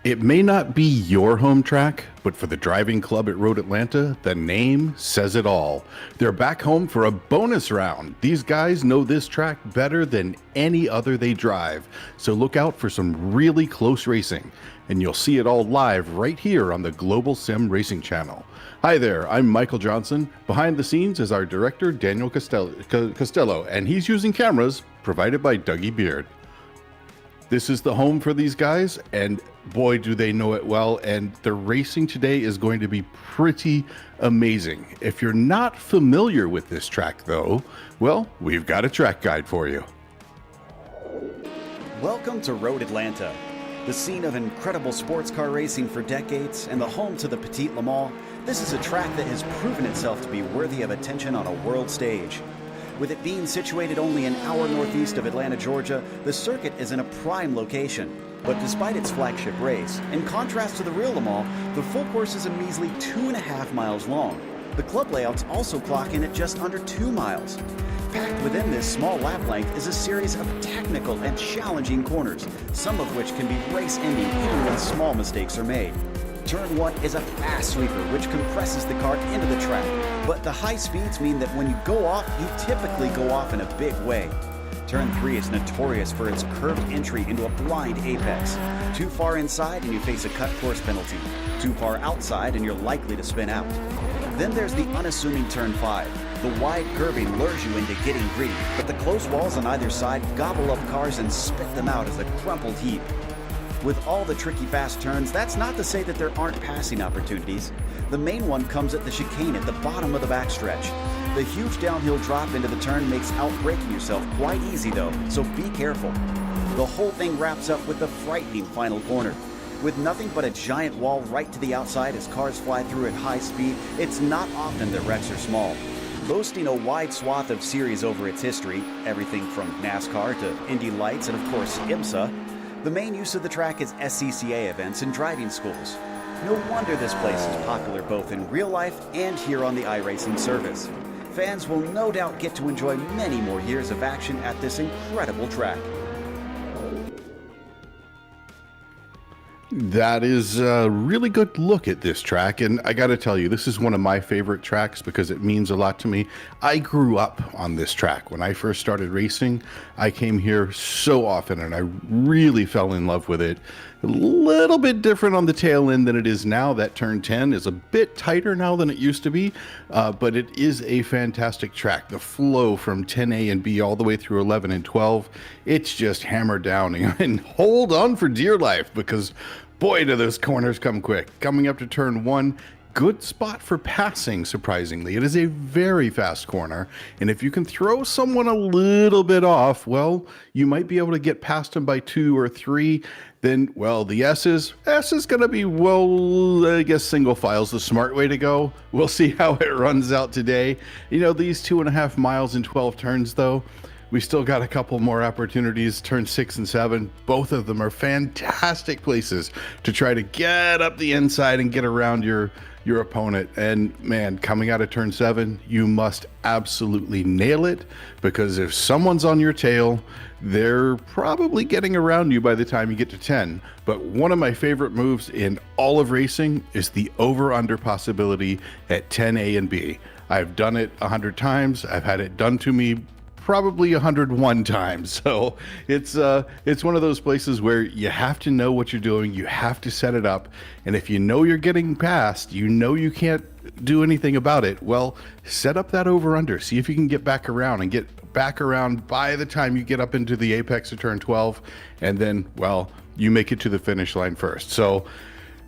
It may not be your home track, but for the driving club at Road Atlanta, the name says it all. They're back home for a bonus round. These guys know this track better than any other they drive, so look out for some really close racing, and you'll see it all live right here on the Global SimRacing Channel. Hi there, I'm Michael Johnson. Behind the scenes is our director, Daniel Costello, and he's using cameras provided by Dougie Beard. This is the home for these guys, and boy, do they know it well, and the racing today is going to be pretty amazing. If you're not familiar with this track, though, well, we've got a track guide for you. Welcome to Road Atlanta, the scene of incredible sports car racing for decades and the home to the Petit Le Mans. This is a track that has proven itself to be worthy of attention on a world stage. With it being situated only an hour northeast of Atlanta, Georgia, the circuit is in a prime location. But despite its flagship race, in contrast to the real Le Mans, the full course is a measly 2.5 miles long. The club layouts also clock in at just under 2 miles. Packed within this small lap length is a series of technical and challenging corners, some of which can be race-ending even when small mistakes are made. Turn 1 is a fast sweeper which compresses the car into the track, but the high speeds mean that when you go off, you typically go off in a big way. Turn 3 is notorious for its curved entry into a blind apex. Too far inside and you face a cut course penalty. Too far outside and you're likely to spin out. Then there's the unassuming Turn 5. The wide curving lures you into getting greedy, but the close walls on either side gobble up cars and spit them out as a crumpled heap. With all the tricky fast turns, that's not to say that there aren't passing opportunities. The main one comes at the chicane at the bottom of the backstretch. The huge downhill drop into the turn makes outbraking yourself quite easy though, so be careful. The whole thing wraps up with the frightening final corner. With nothing but a giant wall right to the outside as cars fly through at high speed, it's not often that wrecks are small. Boasting a wide swath of series over its history, everything from NASCAR to Indy Lights and of course IMSA, the main use of the track is SCCA events and driving schools. No wonder this place is popular both in real life and here on the iRacing service. Fans will no doubt get to enjoy many more years of action at this incredible track. That is a really good look at this track, and I gotta tell you, this is one of my favorite tracks because it means a lot to me. I grew up on this track. When I first started racing, I came here so often and I really fell in love with it. A little bit different on the tail end than it is now. That turn 10 is a bit tighter now than it used to be, but it is a fantastic track. The flow from 10A and B all the way through 11 and 12, it's just hammered down, and hold on for dear life because boy, do those corners come quick. Coming up to turn 1, good spot for passing, surprisingly. It is a very fast corner, and if you can throw someone a little bit off, well, you might be able to get past them by 2 or 3. Then, well, the S is going to be, well, I guess single file's the smart way to go. We'll see how it runs out today. You know, these 2.5 miles and 12 turns, though, we still got a couple more opportunities. Turn 6 and 7, both of them are fantastic places to try to get up the inside and get around your opponent. And man, coming out of turn 7, you must absolutely nail it, because if someone's on your tail, they're probably getting around you by the time you get to 10. But one of my favorite moves in all of racing is the over-under possibility at 10A and B. I've done it 100 times. I've had it done to me probably 101 times. So it's one of those places where you have to know what you're doing. You have to set it up. And if you know you're getting past, you know you can't do anything about it, well, set up that over under. See if you can get back around and get back around by the time you get up into the apex of turn 12. And then, well, you make it to the finish line first. So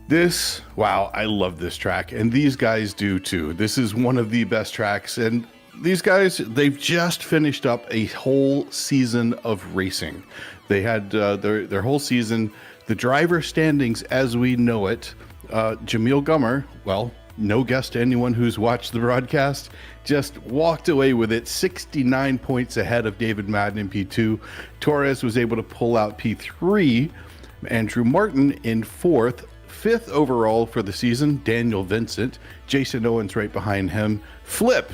this, wow, I love this track. And these guys do too. This is one of the best tracks. And these guys, they've just finished up a whole season of racing. They had their whole season. The driver standings as we know it, Jamil Gummer, well, no guess to anyone who's watched the broadcast, just walked away with it 69 points ahead of David Madden in P2. Torres was able to pull out P3. Andrew Martin in 4th. 5th overall for the season, Daniel Vincent. Jason Owens right behind him. Philip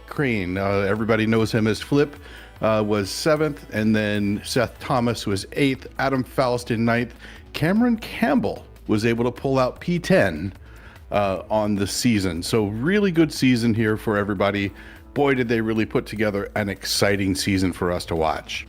Crane, everybody knows him as Flip, was 7th. And then Seth Thomas was 8th. Adam Faust in 9th. Cameron Campbell was able to pull out P10 on the season. So really good season here for everybody. Boy, did they really put together an exciting season for us to watch.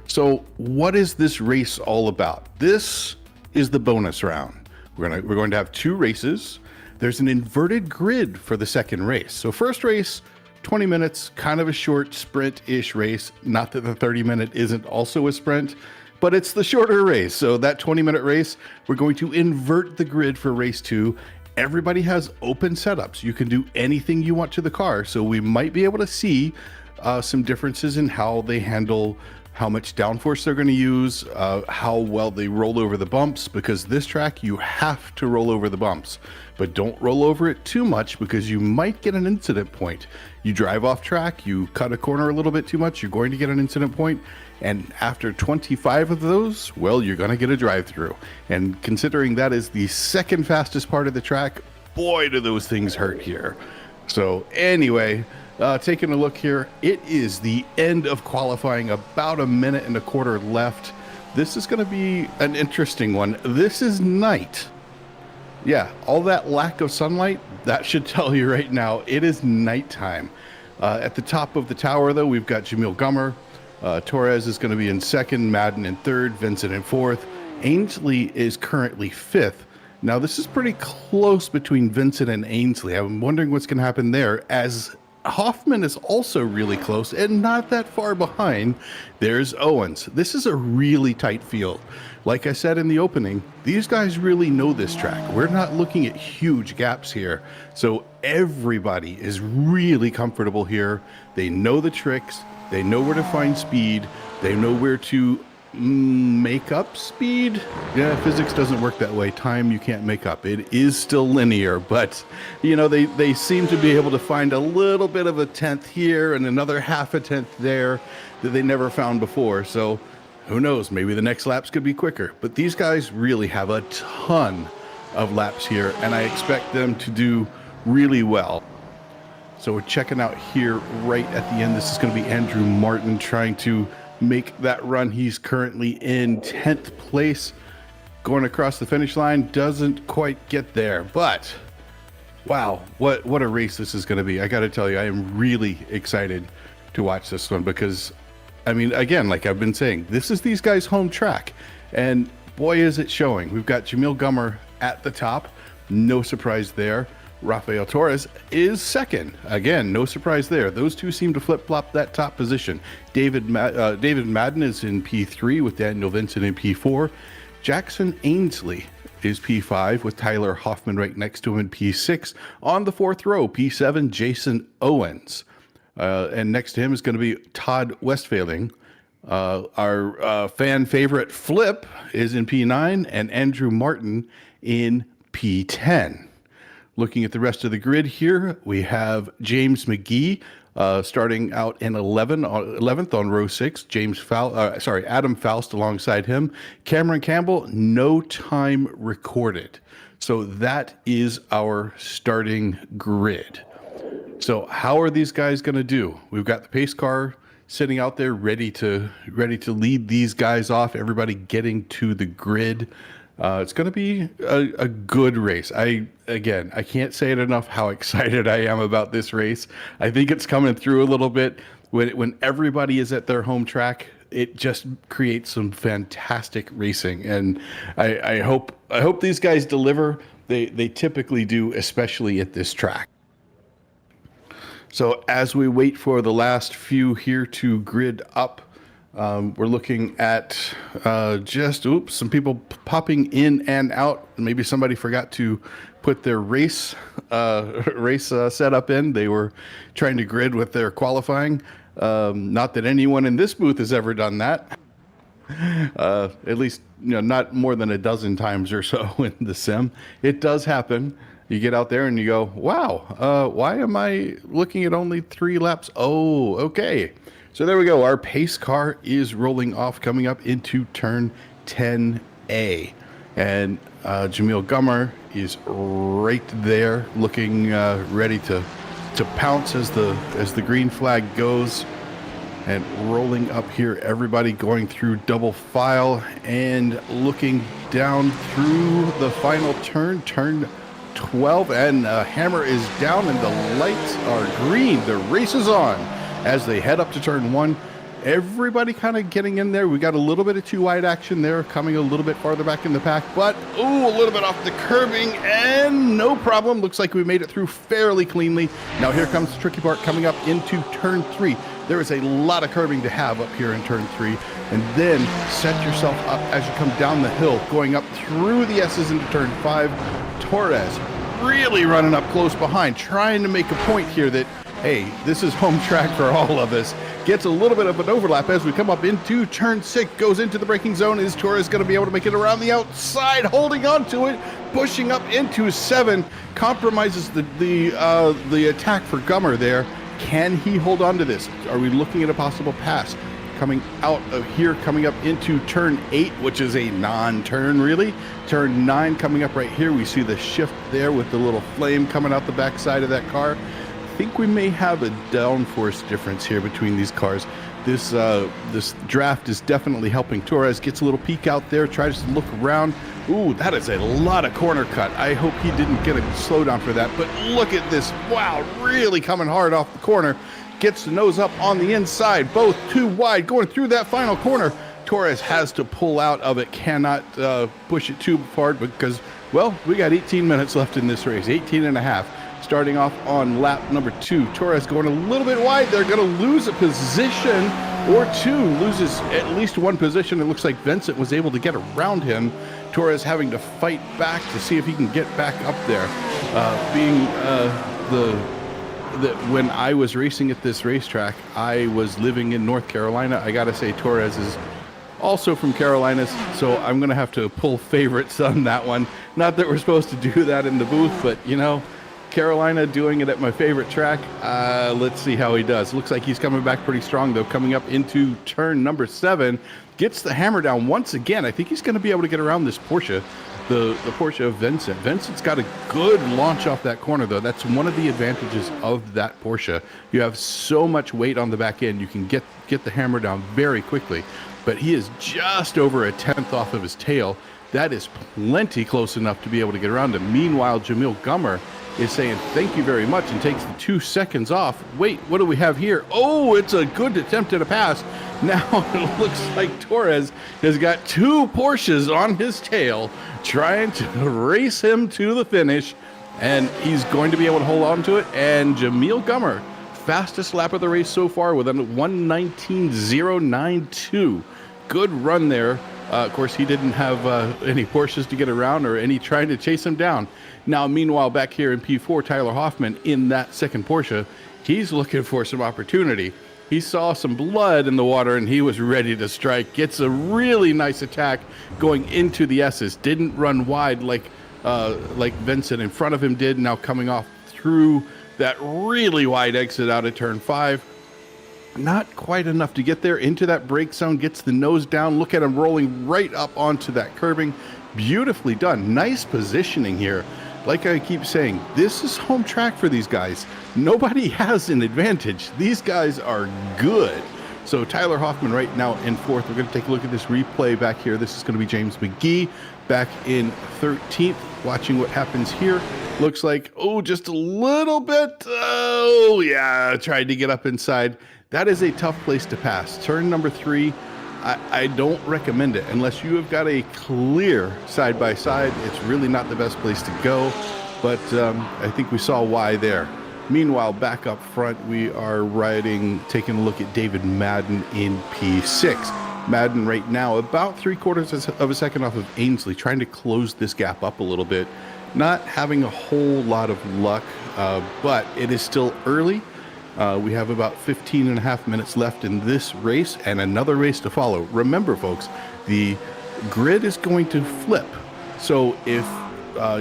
So what is this race all about? This is the bonus round. We're going to have 2 races. There's an inverted grid for the second race. So first race, 20 minutes, kind of a short sprint-ish race. Not that the 30-minute isn't also a sprint, but it's the shorter race. So that 20-minute race, we're going to invert the grid for race 2. Everybody has open setups. You can do anything you want to the car. So we might be able to see some differences in how they handle how much downforce they're going to use, how well they roll over the bumps, because this track, you have to roll over the bumps, but don't roll over it too much because you might get an incident point. You drive off track, you cut a corner a little bit too much, you're going to get an incident point, and after 25 of those, well, you're going to get a drive-through. And considering that is the second fastest part of the track, boy, do those things hurt here. So anyway, taking a look here, it is the end of qualifying, about a minute and a quarter left. This is going to be an interesting one. This is night. Yeah, all that lack of sunlight, that should tell you right now, it is nighttime. At the top of the tower, though, we've got Jamil Gummer. Torres is going to be in second, Madden in third, Vincent in fourth. Ainsley is currently fifth. Now, this is pretty close between Vincent and Ainsley. I'm wondering what's going to happen there, as Hoffman is also really close and not that far behind. There's Owens. This is a really tight field. Like I said in the opening, these guys really know this track. We're not looking at huge gaps here. So everybody is really comfortable here. They know the tricks. They know where to find speed. They know where to make up speed. Yeah, physics doesn't work that way. Time you can't make up. It is still linear, but you know, they seem to be able to find a little bit of a tenth here and another half a tenth there that they never found before. So who knows, maybe the next laps could be quicker. But these guys really have a ton of laps here, and I expect them to do really well. So we're checking out here right at the end. This is going to be Andrew Martin trying to make that run. He's currently in 10th place, going across the finish line. Doesn't quite get there, but wow, what a race this is going to be. I got to tell you, I am really excited to watch this one because, I mean, again, like I've been saying, this is these guys' home track, and boy, is it showing. We've got Jamil Gummer at the top. No surprise there. Rafael Torres is second. Again, no surprise there. Those two seem to flip-flop that top position. David Madden is in P3 with Daniel Vincent in P4. Jackson Ainsley is P5 with Tyler Hoffman right next to him in P6. On the fourth row, P7, Jason Owens. And next to him is going to be Todd Westphaling. Our fan favorite Flip is in P9 and Andrew Martin in P10. Looking at the rest of the grid here, we have James McGee starting out in 11th on row 6. Adam Faust alongside him. Cameron Campbell, no time recorded. So that is our starting grid. So how are these guys going to do? We've got the pace car sitting out there ready to lead these guys off. Everybody getting to the grid. It's going to be a good race. I can't say it enough how excited I am about this race. I think it's coming through a little bit. When everybody is at their home track, it just creates some fantastic racing. And I hope these guys deliver. They typically do, especially at this track. So as we wait for the last few here to grid up, we're looking at some people popping in and out. Maybe somebody forgot to put their race setup in. They were trying to grid with their qualifying. Not that anyone in this booth has ever done that. At least, not more than a dozen times or so in the sim. It does happen. You get out there and you go, wow, why am I looking at only 3 laps? Oh, okay. So there we go. Our pace car is rolling off, coming up into turn 10A. And Jamil Gummer is right there, looking ready to pounce as the green flag goes. And rolling up here, everybody going through double file and looking down through the final turn 12, and hammer is down and the lights are green. The race is on as they head up to turn 1. Everybody kind of getting in there. We got a little bit of too wide action there, coming a little bit farther back in the pack, but a little bit off the curbing, and no problem. Looks like we made it through fairly cleanly. Now here comes the tricky part coming up into turn 3. There is a lot of curbing to have up here in turn 3, and then set yourself up as you come down the hill, going up through the S's into turn 5. Torres really running up close behind, trying to make a point here that, hey, this is home track for all of us. Gets a little bit of an overlap as we come up into turn 6, goes into the braking zone. Is Torres going to be able to make it around the outside, holding on to it, pushing up into 7, compromises the attack for Gummer there. Can he hold on to this? Are we looking at a possible pass? Coming out of here, coming up into turn 8, which is a non-turn really. Turn 9 coming up right here. We see the shift there with the little flame coming out the backside of that car. I think we may have a downforce difference here between these cars. This draft is definitely helping Torres. Gets a little peek out there, tries to look around. Ooh, that is a lot of corner cut. I hope he didn't get a slowdown for that, but look at this. Wow, really coming hard off the corner. Gets the nose up on the inside, both too wide, going through that final corner. Torres has to pull out of it, cannot push it too hard because, well, we got 18 minutes left in this race, 18 and a half. Starting off on lap number 2, Torres going a little bit wide. They're going to lose a position or two, loses at least one position. It looks like Vincent was able to get around him. Torres having to fight back to see if he can get back up there. When I was racing at this racetrack, I was living in North Carolina. I got to say, Torres is also from Carolinas, so I'm going to have to pull favorites on that one. Not that we're supposed to do that in the booth, but, you know, Carolina doing it at my favorite track. Let's see how he does. Looks like he's coming back pretty strong, though, coming up into turn number 7. Gets the hammer down once again. I think he's going to be able to get around this Porsche, the Porsche of Vincent. Vincent's got a good launch off that corner, though. That's one of the advantages of that Porsche. You have so much weight on the back end. You can get the hammer down very quickly. But he is just over a 10th off of his tail. That is plenty close enough to be able to get around him. Meanwhile, Jamil Gummer is saying thank you very much and takes the 2 seconds off. Wait, what do we have here? Oh, it's a good attempt at a pass. Now it looks like Torres has got 2 Porsches on his tail trying to race him to the finish, and he's going to be able to hold on to it. And Jamil Gummer, fastest lap of the race so far with a 1:19.092. Good run there. Of course, he didn't have any Porsches to get around or any trying to chase him down. Now, meanwhile, back here in P4, Tyler Hoffman in that second Porsche, he's looking for some opportunity. He saw some blood in the water and he was ready to strike. Gets a really nice attack going into the S's. Didn't run wide like Vincent in front of him did. Now coming off through that really wide exit out of turn 5. Not quite enough to get there into that brake zone. Gets the nose down. Look at him rolling right up onto that curbing. Beautifully done. Nice positioning here. Like I keep saying, this is home track for these guys. Nobody has an advantage. These guys are good. So Tyler Hoffman right now in 4th. We're going to take a look at this replay back here. This is going to be James McGee back in 13th. Watching what happens here. Looks like, just a little bit. Oh, yeah. Tried to get up inside. That is a tough place to pass. Turn number 3, I don't recommend it unless you have got a clear side-by-side. It's really not the best place to go, but I think we saw why there. Meanwhile, back up front, we are taking a look at David Madden in P6. Madden right now about 3/4 of a second off of Ainsley, trying to close this gap up a little bit. Not having a whole lot of luck, but it is still early. We have about 15 and a half minutes left in this race and another race to follow. Remember, folks, the grid is going to flip. So if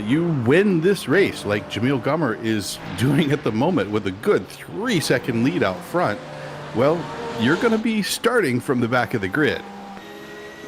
you win this race like Jamil Gummer is doing at the moment with a good 3-second lead out front, well, you're going to be starting from the back of the grid.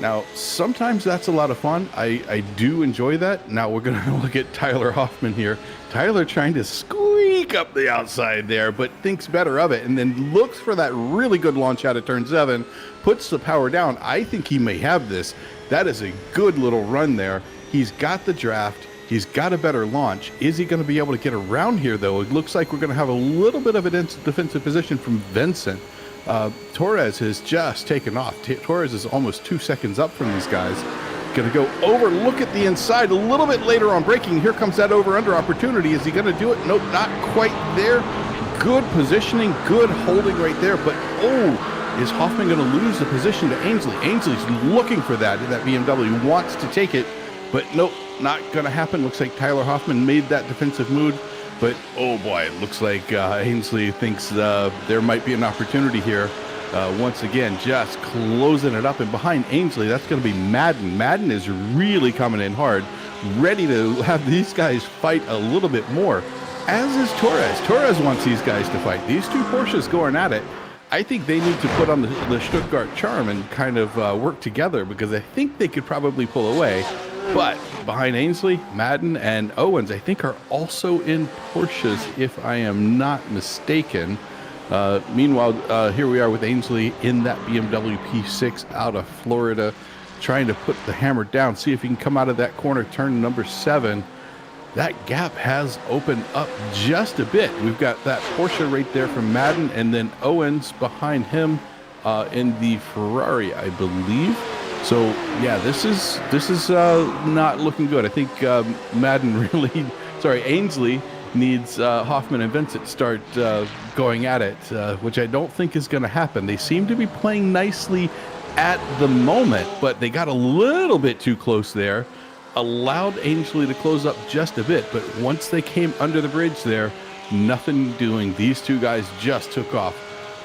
Now, sometimes that's a lot of fun. I do enjoy that. Now we're going to look at Tyler Hoffman here. Tyler trying to squeak look up the outside there, but thinks better of it and then looks for that really good launch out of turn 7, puts the power down. I think he may have this. That is a good little run there. He's got the draft. He's got a better launch. Is he going to be able to get around here, though? It looks like we're going to have a little bit of a defensive position from Vincent. Torres has just taken off. Torres is almost 2 seconds up from these guys. Going to go over, look at the inside a little bit later on braking. Here comes that over-under opportunity. Is he going to do it? Nope, not quite there. Good positioning, good holding right there. But, is Hoffman going to lose the position to Ainsley? Ainsley's looking for that. That BMW wants to take it, but nope, not going to happen. Looks like Tyler Hoffman made that defensive move. But, oh boy, it looks like Ainsley thinks there might be an opportunity here. Once again, just closing it up. And behind Ainsley, that's going to be Madden. Madden is really coming in hard, ready to have these guys fight a little bit more, as is Torres. Torres wants these guys to fight. These two Porsches going at it. I think they need to put on the Stuttgart charm and kind of work together, because I think they could probably pull away. But behind Ainsley, Madden, and Owens, I think are also in Porsches, if I am not mistaken. Meanwhile, here we are with Ainsley in that BMW P6 out of Florida, trying to put the hammer down, see if he can come out of that corner, turn number 7. That gap has opened up just a bit. We've got that Porsche right there from Madden, and then Owens behind him in the Ferrari, I believe. So yeah, this is not looking good. I think Ainsley needs Hoffman and Vincent start going at it, which I don't think is going to happen. They seem to be playing nicely at the moment, but they got a little bit too close there, allowed Ainsley to close up just a bit. But once they came under the bridge there, nothing doing. These two guys just took off.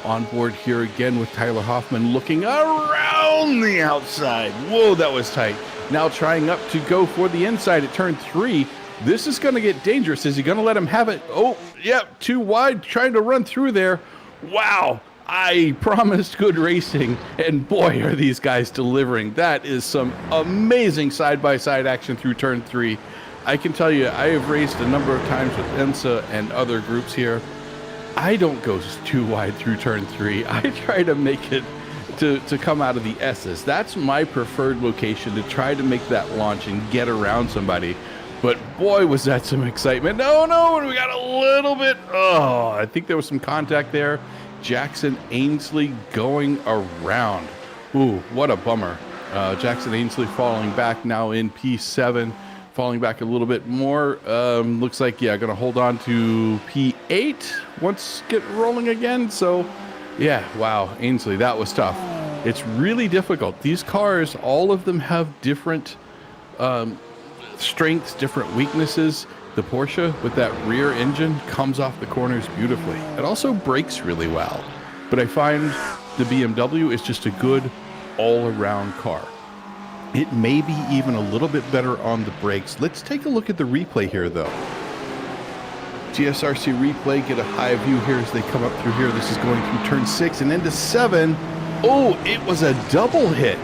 On board here again with Tyler Hoffman looking around the outside. Whoa, that was tight. Now trying up to go for the inside at turn 3. This is going to get dangerous. Is he going to let him have it? Oh, yep, too wide, trying to run through there. Wow, I promised good racing, and boy, are these guys delivering. That is some amazing side-by-side action through turn 3. I can tell you, I have raced a number of times with IMSA and other groups here. I don't go too wide through turn 3. I try to make it to come out of the S's. That's my preferred location, to try to make that launch and get around somebody. But boy, was that some excitement. No, we got a little bit. Oh, I think there was some contact there. Jackson Ainsley going around. Ooh, what a bummer. Jackson Ainsley falling back now in P7. Falling back a little bit more. Looks like, yeah, going to hold on to P8 once get rolling again. So, yeah, wow, Ainsley, that was tough. It's really difficult. These cars, all of them have different strengths, different weaknesses. The Porsche with that rear engine comes off the corners beautifully. It also brakes really well. But I find the BMW is just a good all-around car. It may be even a little bit better on the brakes. Let's take a look at the replay here, though. GSRC replay, get a high view here as they come up through here. This is going through turn 6 and into 7. Oh, it was a double hit.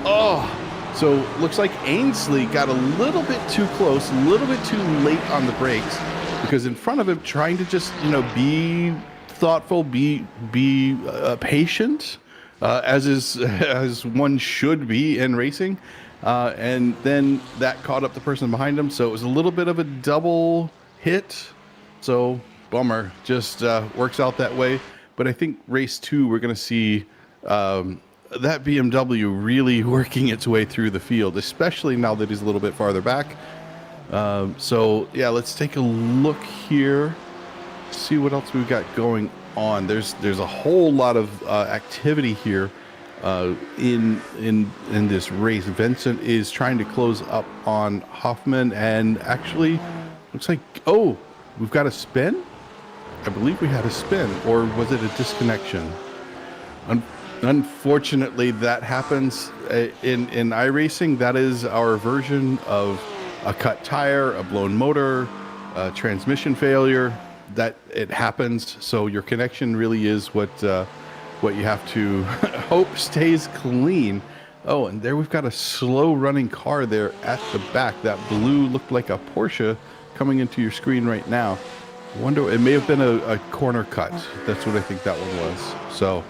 Oh, so looks like Ainsley got a little bit too close, a little bit too late on the brakes, because in front of him, trying to just, be thoughtful, be patient. As one should be in racing, and then that caught up the person behind him, so it was a little bit of a double hit. So bummer, just works out that way. But I think race 2, we're going to see that BMW really working its way through the field, especially now that he's a little bit farther back. So yeah, let's take a look here, see what else we've got going on. There's a whole lot of activity here in this race. Vincent is trying to close up on Hoffman, and actually looks like, oh, we've got a spin. I believe we had a spin, or was it a disconnection? Unfortunately, that happens in iRacing. That is our version of a cut tire, a blown motor, a transmission failure. That it happens, so your connection really is what you have to hope stays clean. Oh, and there we've got a slow running car there at the back. That blue looked like a Porsche coming into your screen right now. Wonder, it may have been a corner cut. That's what I think that one was. So,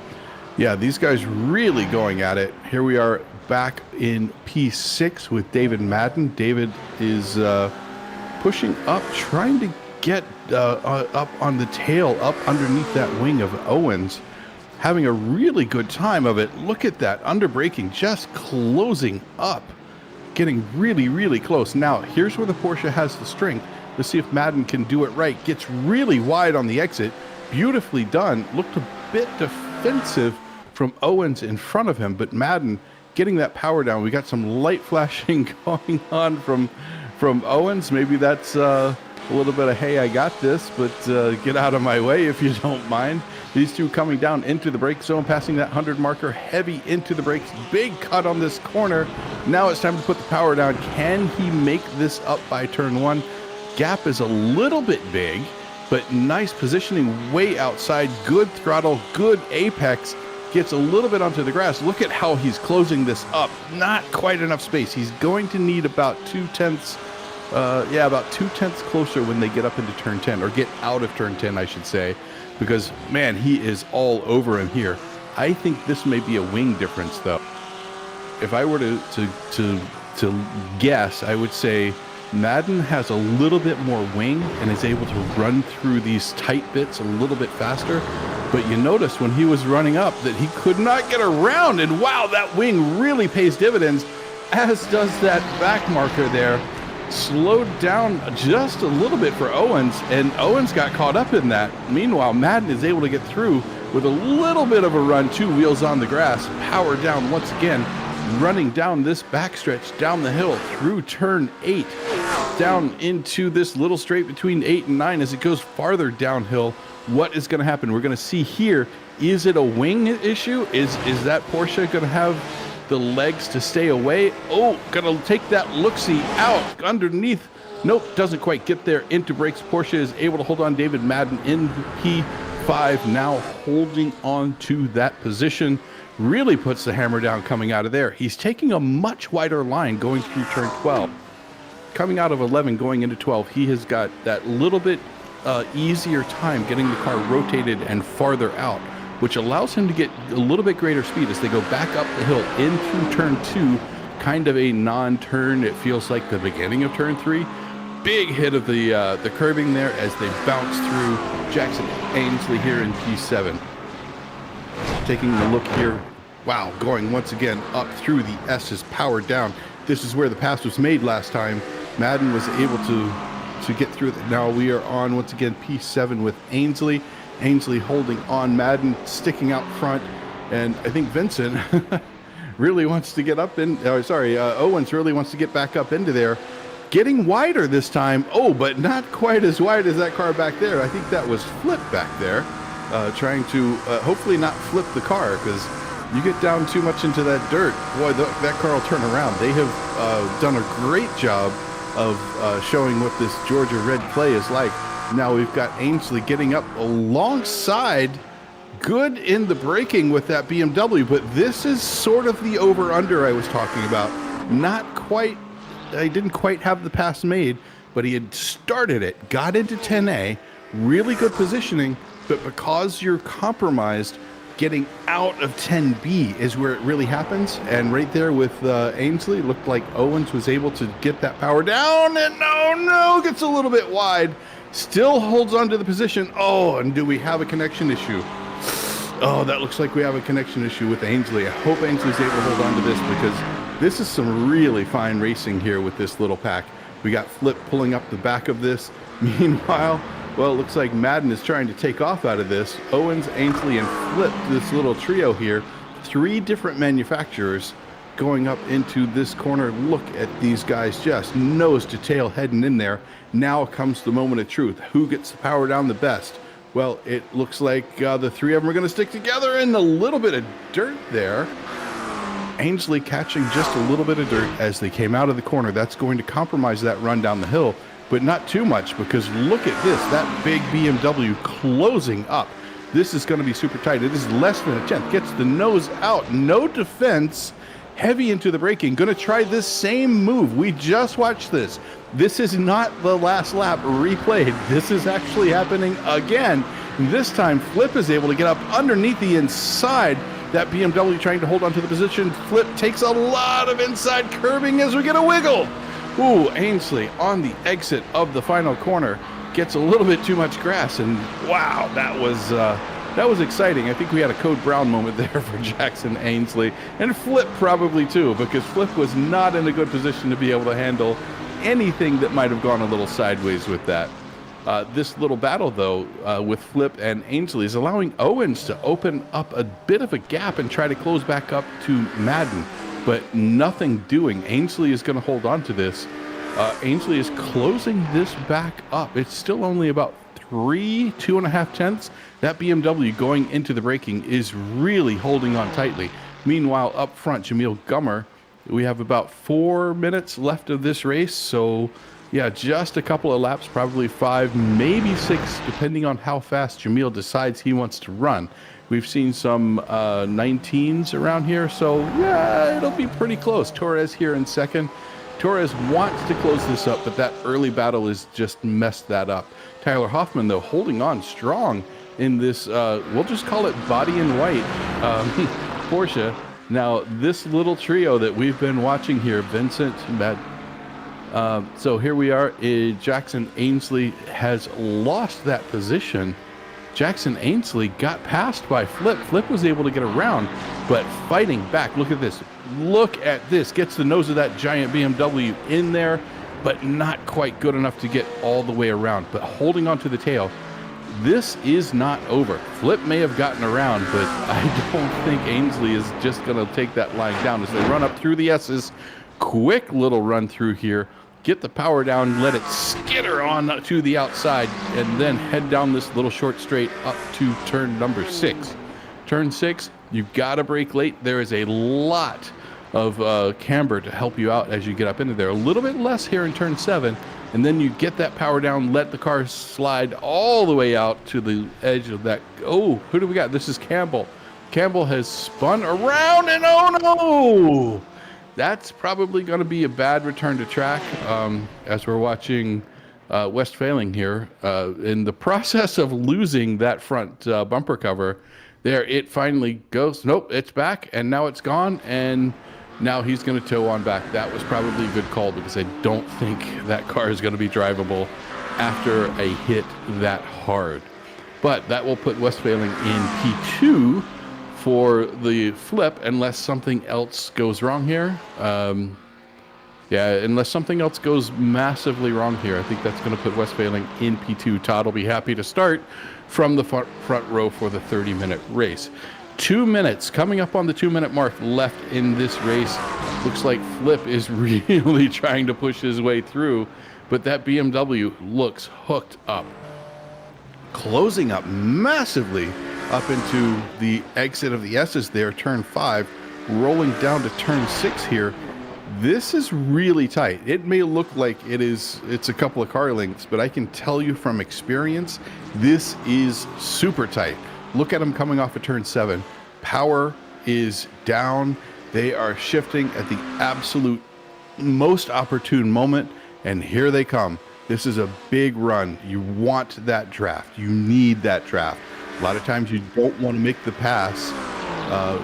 yeah, these guys really going at it. Here we are back in P6 with David Madden. David is pushing up, trying to get up on the tail, up underneath that wing of Owens. Having a really good time of it. Look at that, under braking, just closing up. Getting really, really close. Now, here's where the Porsche has the strength. Let's see if Madden can do it right. Gets really wide on the exit. Beautifully done. Looked a bit defensive from Owens in front of him, but Madden getting that power down. We got some light flashing going on from Owens. Maybe that's a little bit of, hey, I got this, but get out of my way if you don't mind. These two coming down into the brake zone, passing that 100 marker, heavy into the brakes. Big cut on this corner. Now it's time to put the power down. Can he make this up by turn 1? Gap is a little bit big, but nice positioning way outside. Good throttle, good apex. Gets a little bit onto the grass. Look at how he's closing this up. Not quite enough space. He's going to need about 2/10, about 2/10 closer when they get up into turn 10, or get out of turn 10, I should say, because man, he is all over him here. I think this may be a wing difference, though. If I were to guess, I would say Madden has a little bit more wing and is able to run through these tight bits a little bit faster. But you notice when he was running up that he could not get around, and wow, that wing really pays dividends, as does that back marker there. Slowed down just a little bit for Owens, and Owens got caught up in that. Meanwhile, Madden is able to get through with a little bit of a run, 2 wheels on the grass, power down once again, running down this backstretch down the hill through turn 8, down into this little straight between 8 and 9 as it goes farther downhill. What is going to happen? We're going to see here, is it a wing issue? Is that Porsche going to have the legs to stay away? Oh, going to take that look-see out underneath. Nope, doesn't quite get there into brakes. Porsche is able to hold on. David Madden in P5 now holding on to that position. Really puts the hammer down coming out of there. He's taking a much wider line going through turn 12. Coming out of 11 going into 12, he has got that little bit easier time getting the car rotated and farther out, which allows him to get a little bit greater speed as they go back up the hill in through turn 2, kind of a non-turn. It feels like the beginning of turn 3. Big hit of the curbing there as they bounce through Jackson Ainsley here in P7. Taking a look here, wow, going once again up through the S's, powered down. This is where the pass was made last time. Madden was able to get through it. Now we are on once again P7 with Ainsley. Ainsley holding on, Madden sticking out front, and I think Vincent really wants to get up in, Owens really wants to get back up into there. Getting wider this time, oh, but not quite as wide as that car back there. I think that was Flip back there, trying to hopefully not flip the car, because you get down too much into that dirt, boy, that car will turn around. They have done a great job of showing what this Georgia red clay is like. Now we've got Ainsley getting up alongside, good in the braking with that BMW, but this is sort of the over-under I was talking about. Not quite, I didn't quite have the pass made, but he had started it, got into 10A, really good positioning, but because you're compromised, getting out of 10B is where it really happens. And right there with Ainsley, looked like Owens was able to get that power down, and no, gets a little bit wide. Still holds on to the position. Oh, and do we have a connection issue? Oh, that looks like we have a connection issue with Ainsley. I hope Ainsley's able to hold on to this, because this is some really fine racing here with this little pack. We got Flip pulling up the back of this. Meanwhile, well, it looks like Madden is trying to take off out of this. Owens, Ainsley, and Flip, this little trio here. 3 different manufacturers going up into this corner. Look at these guys just nose to tail heading in there. Now comes the moment of truth. Who gets the power down the best? Well, it looks like the 3 of them are going to stick together in a little bit of dirt there. Ainsley catching just a little bit of dirt as they came out of the corner. That's going to compromise that run down the hill, but not too much, because look at this, that big BMW closing up. This is going to be super tight. It is less than a tenth. Gets the nose out, no defense, heavy into the braking, going to try this same move. We just watched this. This is not the last lap replayed. This is actually happening again. This time, Flip is able to get up underneath the inside. That BMW trying to hold on to the position. Flip takes a lot of inside curbing as we get a wiggle. Ooh, Ainsley on the exit of the final corner gets a little bit too much grass, and wow, that was exciting. I think we had a Code Brown moment there for Jackson Ainsley, and Flip probably too, because Flip was not in a good position to be able to handle anything that might have gone a little sideways with that. This little battle, though, with Flip and Ainsley is allowing Owens to open up a bit of a gap and try to close back up to Madden, but nothing doing. Ainsley is going to hold on to this. Ainsley is closing this back up. It's still only about 2.5 tenths. That BMW going into the braking is really holding on tightly. Meanwhile, up front, Jamil Gummer, we have about 4 minutes left of this race, so yeah, just a couple of laps, probably 5, maybe 6, depending on how fast Jamil decides he wants to run. We've seen some 19s around here, so yeah, it'll be pretty close. Torres here in second. Torres wants to close this up, but that early battle has just messed that up. Tyler Hoffman, though, holding on strong in this, we'll just call it body in white Porsche. Now, this little trio that we've been watching here, Vincent, Matt, so here we are. Jackson Ainsley has lost that position. Jackson Ainsley got passed by Flip. Flip was able to get around, but fighting back. Look at this. Look at this. Gets the nose of that giant BMW in there, but not quite good enough to get all the way around. But holding on to the tail. This is not over. Flip may have gotten around, but I don't think Ainsley is just going to take that line down as they run up through the S's. Quick little run through here. Get the power down, let it skitter on to the outside, and then head down this little short straight up to turn number 6. Turn 6, you've got to brake late. There is a lot of camber to help you out as you get up into there. A little bit less here in turn 7, and then you get that power down, let the car slide all the way out to the edge of that. Oh, who do we got? This is Campbell. Campbell has spun around, and oh no! That's probably going to be a bad return to track as we're watching Westphaling here. In the process of losing that front bumper cover, there it finally goes. Nope, it's back, and now it's gone, and now he's going to tow on back. That was probably a good call because I don't think that car is going to be drivable after a hit that hard. But that will put Westphaling in P2 for the Flip, unless something else goes wrong here. Yeah, unless something else goes massively wrong here, I think that's going to put Westphaling in P2. Todd will be happy to start from the front row for the 30-minute race. 2 minutes, coming up on the 2-minute mark left in this race. Looks like Flip is really trying to push his way through, but that BMW looks hooked up. Closing up massively up into the exit of the S's there, turn 5, rolling down to turn 6 here. This is really tight. It may look like it's a couple of car lengths, but I can tell you from experience, this is super tight. Look at them coming off of turn 7. Power is down. They are shifting at the absolute most opportune moment, and here they come. This is a big run. You want that draft. You need that draft. A lot of times you don't want to make the pass.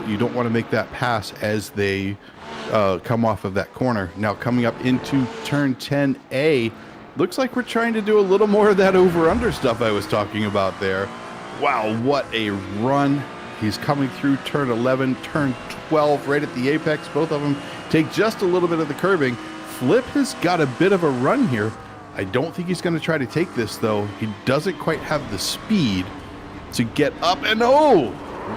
You don't want to make that pass as they come off of that corner. Now coming up into turn 10A, looks like we're trying to do a little more of that over-under stuff I was talking about there. Wow, what a run. He's coming through turn 11, turn 12, right at the apex. Both of them take just a little bit of the curbing. Flip has got a bit of a run here. I don't think he's going to try to take this, though. He doesn't quite have the speed to get up, and oh,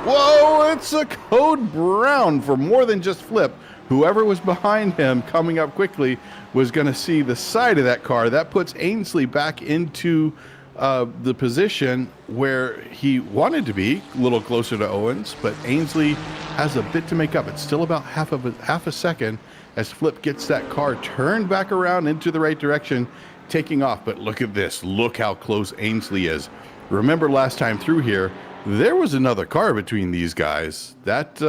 whoa, it's a Code Brown for more than just Flip. Whoever was behind him coming up quickly was going to see the side of that car. That puts Ainsley back into the position where he wanted to be, a little closer to Owens, but Ainsley has a bit to make up. It's still about half a second as Flip gets that car turned back around into the right direction, taking off. But look at this. Look how close Ainsley is. Remember last time through here, there was another car between these guys. That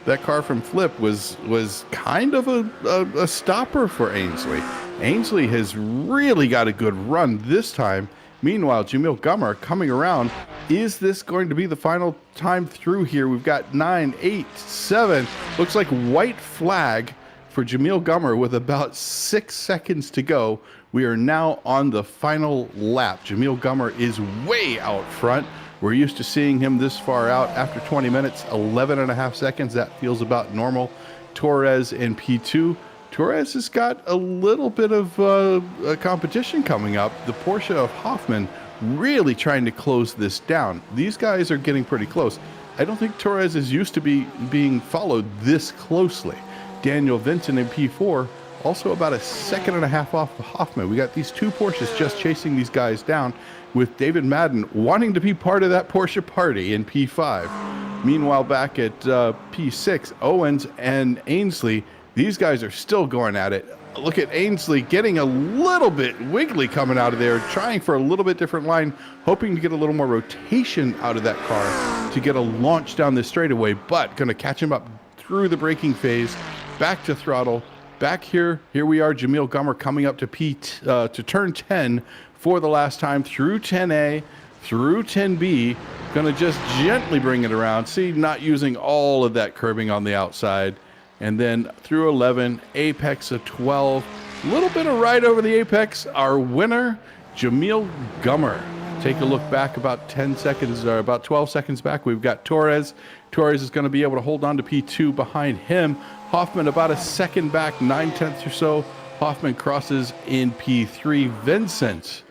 that car from Flip was kind of a stopper for Ainsley. Ainsley has really got a good run this time. Meanwhile, Jamil Gummer coming around. Is this going to be the final time through here? We've got 9, 8, 7. Looks like white flag for Jamil Gummer with about 6 seconds to go. We are now on the final lap. Jamil Gummer is way out front. We're used to seeing him this far out. After 20 minutes, 11 and a half seconds. That feels about normal. Torres in P2. Torres has got a little bit of a competition coming up. The Porsche of Hoffman really trying to close this down. These guys are getting pretty close. I don't think Torres is used to being followed this closely. Daniel Vincent in P4, also about a second and a half off of Hoffman. We got these two Porsches just chasing these guys down, with David Madden wanting to be part of that Porsche party in P5. Meanwhile, back at P6, Owens and Ainsley, these guys are still going at it. Look at Ainsley getting a little bit wiggly coming out of there, trying for a little bit different line, hoping to get a little more rotation out of that car to get a launch down this straightaway, but going to catch him up through the braking phase, back to throttle, back here. Here we are, Jamil Gummer coming up to turn 10 for the last time, through 10A, through 10B, going to just gently bring it around. See, not using all of that curbing on the outside. And then through 11, apex of 12, a little bit of ride over the apex. Our winner, Jamil Gummer. Take a look back about 10 seconds, or about 12 seconds back. We've got Torres. Torres is going to be able to hold on to P2 behind him. Hoffman about a second back, 9/10 or so. Hoffman crosses in P3. Vincent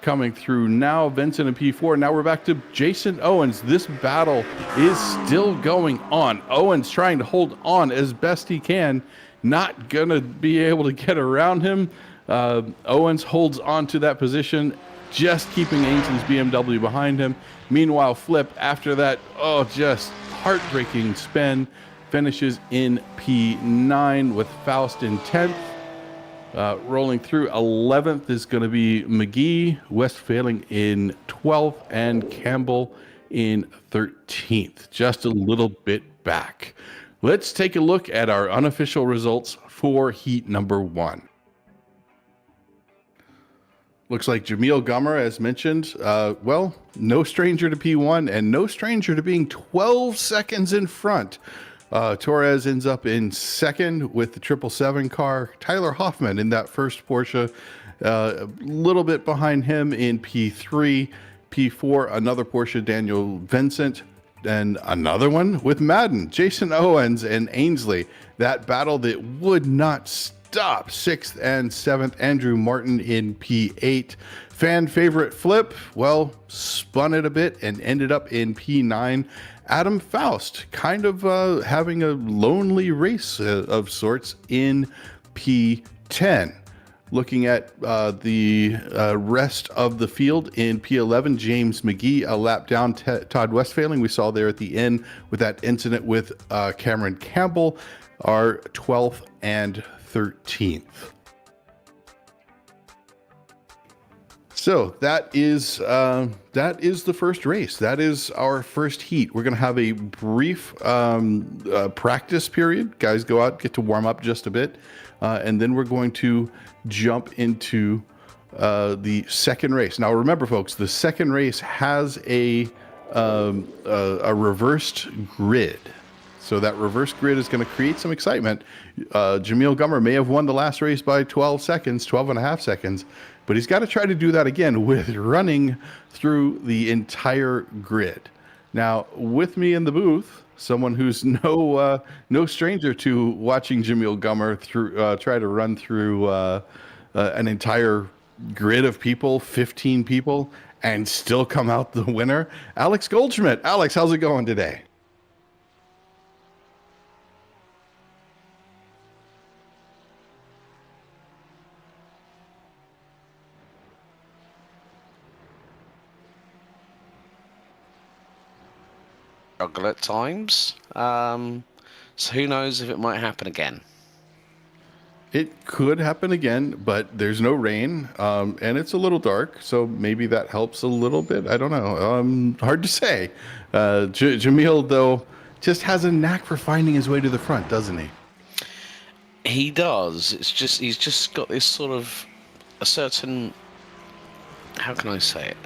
coming through now. Vincent in P4. Now we're back to Jason Owens. This battle is still going on. Owens trying to hold on as best he can. Not going to be able to get around him. Owens holds on to that position, just keeping Ainsley's BMW behind him. Meanwhile, Flip, after that, just heartbreaking spin, finishes in P9 with Faust in 10th. Rolling through 11th is going to be McGee, Westphaling in 12th, and Campbell in 13th. Just a little bit back. Let's take a look at our unofficial results for heat number 1. Looks like Jamil Gummer, as mentioned, no stranger to P1 and no stranger to being 12 seconds in front. Torres ends up in second with the 777 car. Tyler Hoffman in that first Porsche, a little bit behind him in P3. P4, another Porsche, Daniel Vincent, and another one with Madden, Jason Owens and Ainsley. That battle that would not stop. 6th and 7th, Andrew Martin in P8. Fan favorite Flip, spun it a bit and ended up in P9. Adam Faust kind of having a lonely race of sorts in P10. Looking at the rest of the field in P11, James McGee, a lap down. Todd Westphaling, we saw there at the end with that incident with Cameron Campbell, are 12th and 13th. So that is the first race. That is our first heat. We're going to have a brief practice period. Guys go out, get to warm up just a bit, and then we're going to jump into the second race. Now, remember, folks, the second race has a reversed grid. So that reverse grid is going to create some excitement. Jamil Gummer may have won the last race by 12 and a half seconds, but he's got to try to do that again with running through the entire grid. Now, with me in the booth, someone who's no stranger to watching Jamil Gummer try to run through an entire grid of people, 15 people, and still come out the winner, Alex Goldschmidt. Alex, how's it going today? Struggle at times. So who knows if it might happen again. It could happen again, but there's no rain, and it's a little dark, so maybe that helps a little bit. I don't know. Hard to say. Jamil, though, just has a knack for finding his way to the front, doesn't he? He does. It's just he's just got this sort of a certain, how can I say it?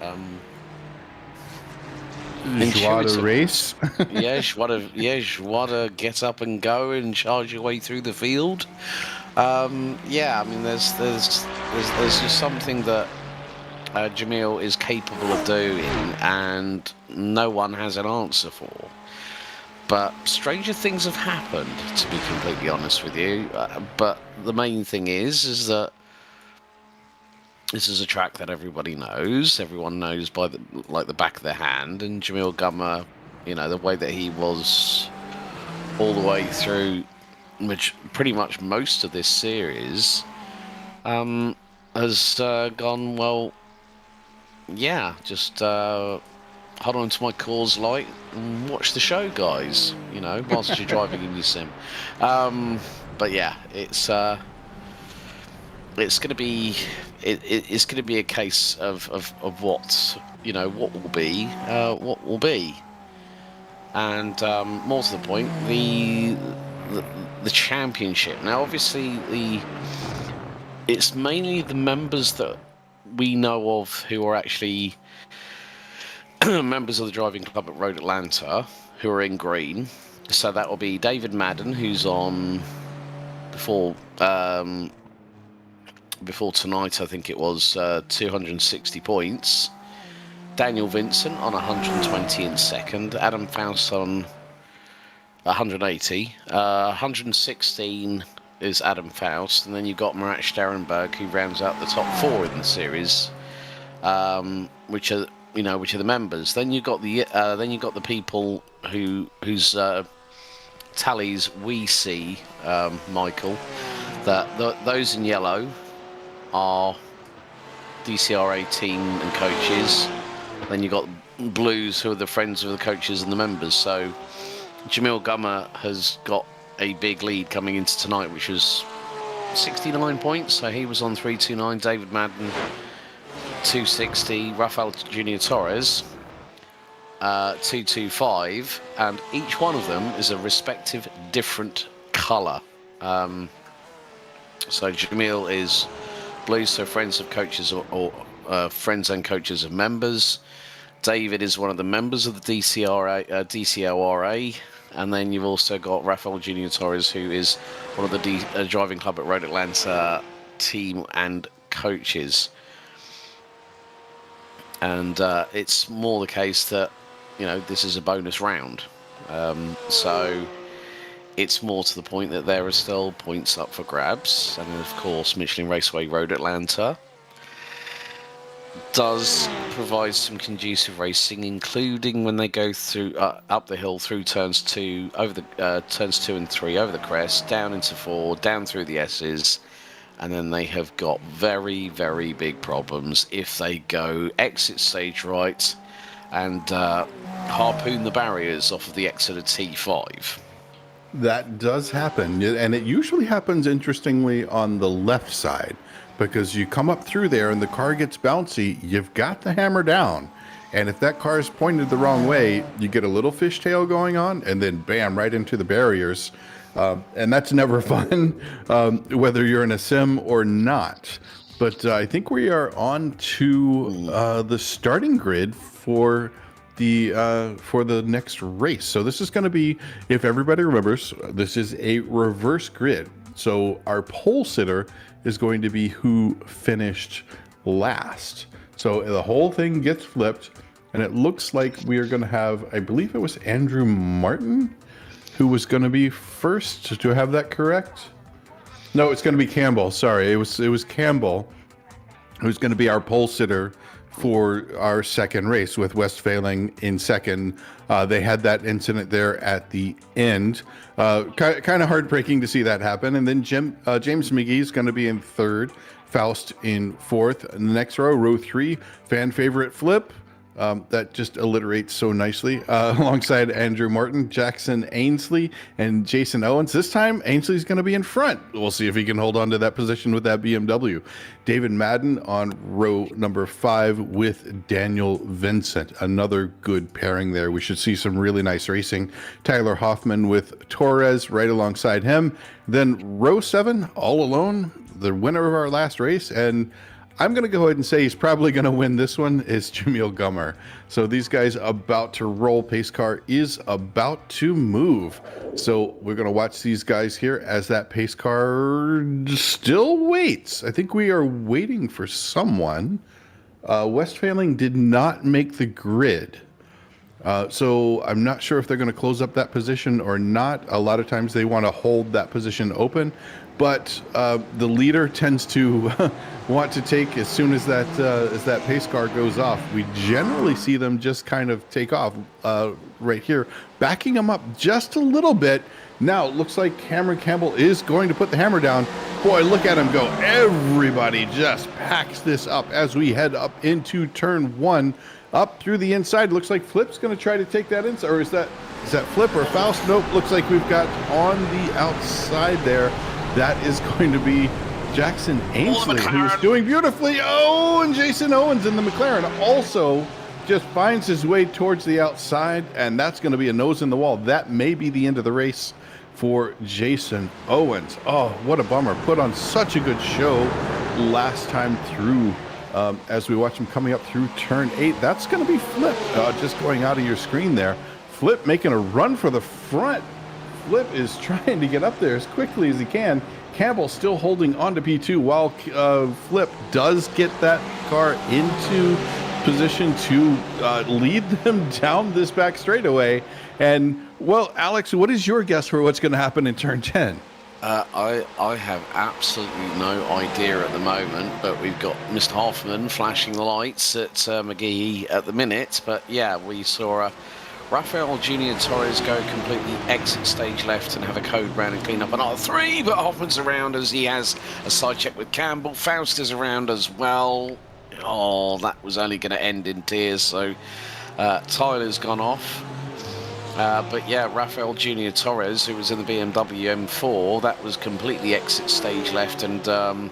Joie de race. Joie to get up and go and charge your way through the field. Yeah, I mean, there's just something that Jamil is capable of doing, and no one has an answer for. But stranger things have happened, to be completely honest with you. But the main thing is that this is a track that everybody knows. Everyone knows by the back of their hand. And Jamil Gummer, you know, the way that he was all the way through, which pretty much most of this series, has gone, well, yeah, just hold on to my Coors Light and watch the show, guys, you know, whilst you're driving in your sim. But yeah, it's going to be it's going to be a case of what, you know, what will be, and more to the point, the championship. Now, obviously, it's mainly the members that we know of who are actually members of the driving club at Road Atlanta who are in green. So that will be David Madden, who's on before tonight, I think it was 260 points. Daniel Vincent on 120 in second. Adam Faust on 180. 116 is Adam Faust, and then you've got Marat Starenberg, who rounds out the top 4 in the series, which are the members. Then you've got the people whose tallies we see, Michael. Those in yellow are DCRA team and coaches. Then you've got blues, who are the friends of the coaches and the members. So Jamil Gummer has got a big lead coming into tonight, which was 69 points. So he was on 329. David Madden 260. Rafael Junior Torres 225, and each one of them is a respective different colour. So Jamil is blue, so friends of coaches or friends and coaches of members. David is one of the members of the DCORA, and then you've also got Rafael Junior Torres, who is one of the driving club at Road Atlanta team and coaches. And it's more the case that, you know, this is a bonus round. So it's more to the point that there are still points up for grabs. And of course, Michelin Raceway Road Atlanta does provide some conducive racing, including when they go through up the hill through turns 2, over the turns 2 and 3, over the crest, down into 4, down through the S's. And then they have got very, very big problems if they go exit stage right and harpoon the barriers off of the Exeter T5. That does happen, and it usually happens, interestingly, on the left side, because you come up through there and the car gets bouncy, you've got the hammer down. And if that car is pointed the wrong way, you get a little fishtail going on, and then bam, right into the barriers. And that's never fun, whether you're in a sim or not. But I think we are on to the starting grid for the next race. So this is going to be, if everybody remembers, this is a reverse grid. So our pole sitter is going to be who finished last. So the whole thing gets flipped, and it looks like we are going to have, I believe it was Andrew Martin who was going to be first. Do I have that correct? No, it's going to be Campbell. Sorry, it was Campbell who's going to be our pole sitter for our second race, with Westphaling in second. They had that incident there at the end. Kind of heartbreaking to see that happen. And then James McGee is going to be in third, Faust in fourth. In the next row 3, fan favorite Flip, That just alliterates so nicely. Alongside Andrew Martin, Jackson Ainsley, and Jason Owens. This time, Ainsley's going to be in front. We'll see if he can hold on to that position with that BMW. David Madden on row number 5 with Daniel Vincent. Another good pairing there. We should see some really nice racing. Tyler Hoffman with Torres right alongside him. Then row 7, all alone, the winner of our last race, and I'm going to go ahead and say he's probably going to win this one, is Jamil Gummer. So these guys about to roll. Pace car is about to move. So we're going to watch these guys here as that pace car still waits. I think we are waiting for someone. Westphaling did not make the grid. So I'm not sure if they're going to close up that position or not. A lot of times they want to hold that position open. But the leader tends to want to take as soon as that pace car goes off. We generally see them just kind of take off right here, backing them up just a little bit. Now it looks like Cameron Campbell is going to put the hammer down. Boy, look at him go. Everybody just packs this up as we head up into turn 1. Up through the inside. Looks like Flip's going to try to take that inside. Or is that Flip or Faust? Nope. Looks like we've got on the outside there. That is going to be Jackson Ainsley, who's doing beautifully. Oh, and Jason Owens in the McLaren also just finds his way towards the outside, and that's going to be a nose in the wall. That may be the end of the race for Jason Owens. Oh, what a bummer. Put on such a good show last time through. As we watch him coming up through turn 8, that's going to be Flip just going out of your screen there. Flip making a run for the front. Flip is trying to get up there as quickly as he can. Campbell still holding on to P2 while Flip does get that car into position to lead them down this back straightaway. And, well, Alex, what is your guess for what's going to happen in turn 10? I have absolutely no idea at the moment, but we've got Mr. Hoffman flashing the lights at McGee at the minute. But yeah, we saw Rafael Junior Torres go completely exit stage left and have a code round and clean up an R3, but Hoffman's around as he has a side check with Campbell. Faust is around as well. Oh, that was only going to end in tears, so Tyler's gone off. But yeah, Rafael Junior Torres, who was in the BMW M4, that was completely exit stage left, and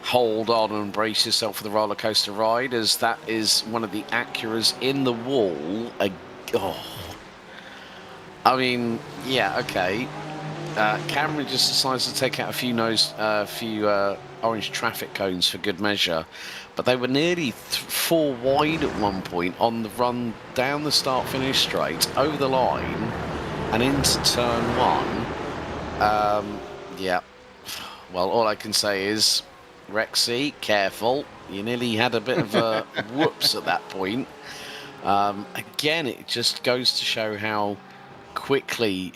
hold on and brace yourself for the roller coaster ride, as that is one of the Acuras in the wall. I mean, yeah, okay. Cameron just decides to take out a few orange traffic cones for good measure, but they were nearly 4 wide at one point on the run down the start-finish straight, over the line, and into turn 1. Yeah, well, all I can say is, Rexy, careful. You nearly had a bit of a whoops at that point. Again, it just goes to show how quickly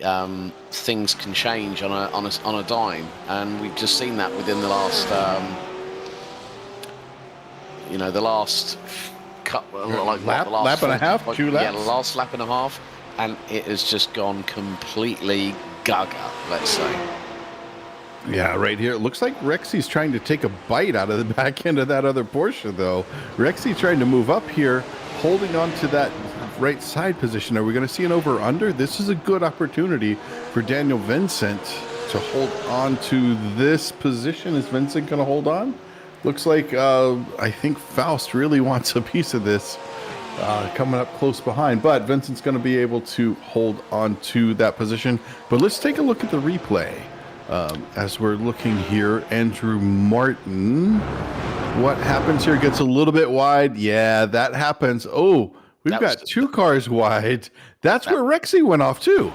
things can change on a dime, and we've just seen that within the last the last couple, like lap and a half, 2 laps. Yeah, the last lap and a half, and it has just gone completely gaga, let's say. Yeah, right here. It looks like Rexy's trying to take a bite out of the back end of that other Porsche, though. Rexy trying to move up here, holding on to that right side position. Are we going to see an over-under? This is a good opportunity for Daniel Vincent to hold on to this position. Is Vincent going to hold on? Looks like I think Faust really wants a piece of this, coming up close behind. But Vincent's going to be able to hold on to that position. But let's take a look at the replay. As we're looking here, Andrew Martin, what happens here? Gets a little bit wide. Yeah, that happens. Oh, we've got 2 cars wide. That's where Rexy went off too.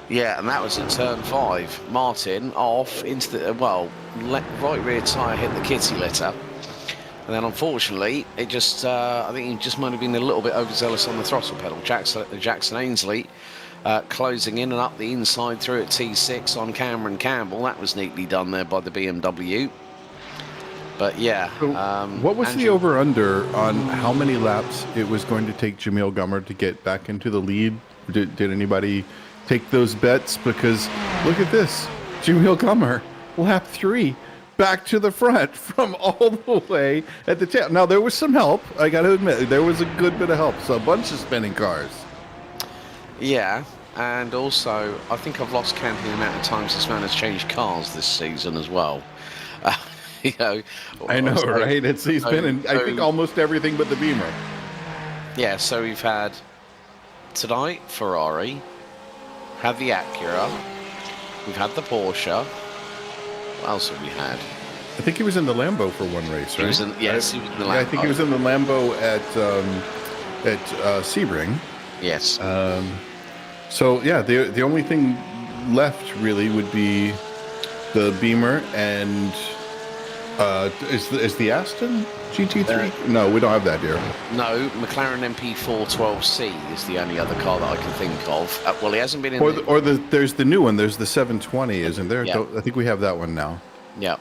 Yeah, and that was at turn 5. Martin off into the, right rear tyre hit the kitty litter. And then unfortunately, it just, I think he just might have been a little bit overzealous on the throttle pedal. Jackson Ainsley closing in and up the inside through at T6 on Cameron Campbell. That was neatly done there by the BMW. But yeah. So what was the over-under on how many laps it was going to take Jamil Gummer to get back into the lead? Did anybody take those bets? Because look at this. Jamil Gummer, lap 3, back to the front from all the way at the tail. Now, there was some help. I got to admit, there was a good bit of help. So a bunch of spinning cars. Yeah, and also, I think I've lost count of the amount of times this man has changed cars this season as well. You know, I know, so, right? He's been in, I think, almost everything but the Beamer. Yeah, so we've had tonight Ferrari, had the Acura, we've had the Porsche. What else have we had? I think he was in the Lambo for one race, right? He was in the Lambo. Yeah, I think he was in the Lambo at Sebring. Yes. So yeah, the only thing left really would be the Beamer and is the Aston GT3? No, we don't have that here. No, McLaren MP412C is the only other car that I can think of. Well, he hasn't been in. There's the new one. There's the 720, isn't there? Yeah. I think we have that one now. Yeah.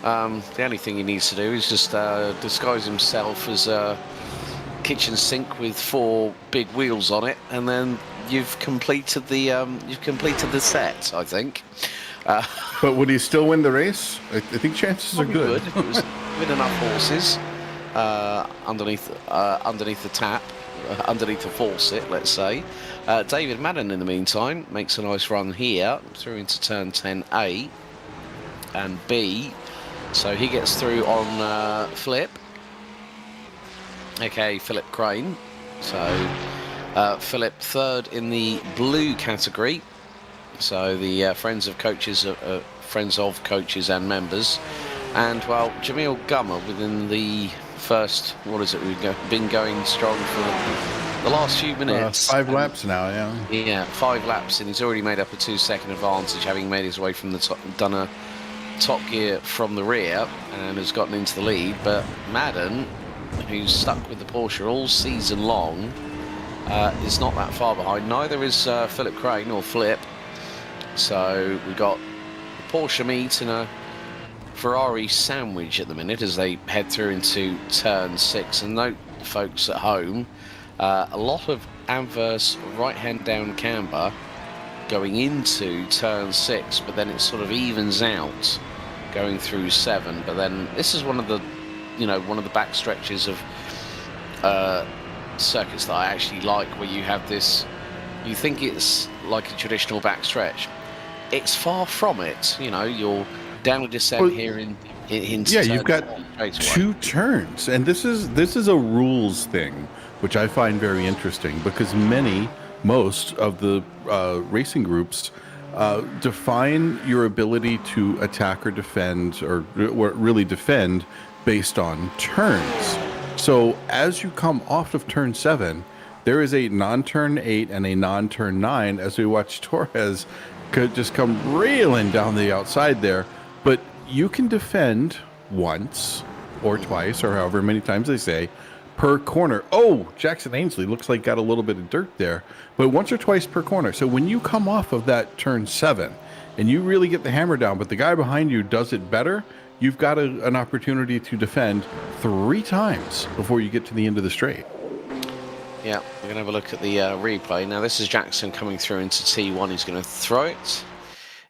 The only thing he needs to do is just disguise himself as a kitchen sink with 4 big wheels on it, and then you've completed the set, I think. But would he still win the race? I think chances are good. If it was with enough horses underneath the tap, underneath the faucet, let's say. David Madden, in the meantime, makes a nice run here through into turn 10A and B. So he gets through on Flip, aka Philip Crane. So Philip third in the blue category. So the friends of coaches and members, and well, Jamil Gummer within the first, what is it? We've been going strong for the last few minutes. 5 laps now, yeah. Yeah, 5 laps, and he's already made up a 2-second advantage, having made his way from the top, done a top gear from the rear, and has gotten into the lead. But Madden, who's stuck with the Porsche all season long, is not that far behind. Neither is Philip Crane or Flip. So we've got Porsche meet and a Ferrari sandwich at the minute as they head through into turn 6. And note, folks at home, a lot of adverse right-hand down camber going into turn 6, but then it sort of evens out going through 7. But then this is one of the back stretches of circuits that I actually like, where you have this, you think it's like a traditional back stretch. It's far from it. You know, you're down a descent here in yeah, you've got 2 turns, and this is a rules thing, which I find very interesting, because most of the racing groups define your ability to attack or defend, or really defend, based on turns. So as you come off of turn 7, there is a non-turn 8 and a non-turn 9, as we watch Torres could just come railing down the outside there. But you can defend once or twice, or however many times they say, per corner. Oh, Jackson Ainsley looks like got a little bit of dirt there, but once or twice per corner. So when you come off of that turn 7 and you really get the hammer down, but the guy behind you does it better, you've got an opportunity to defend 3 times before you get to the end of the straight. Yeah, we're going to have a look at the replay. Now, this is Jackson coming through into T1. He's going to throw it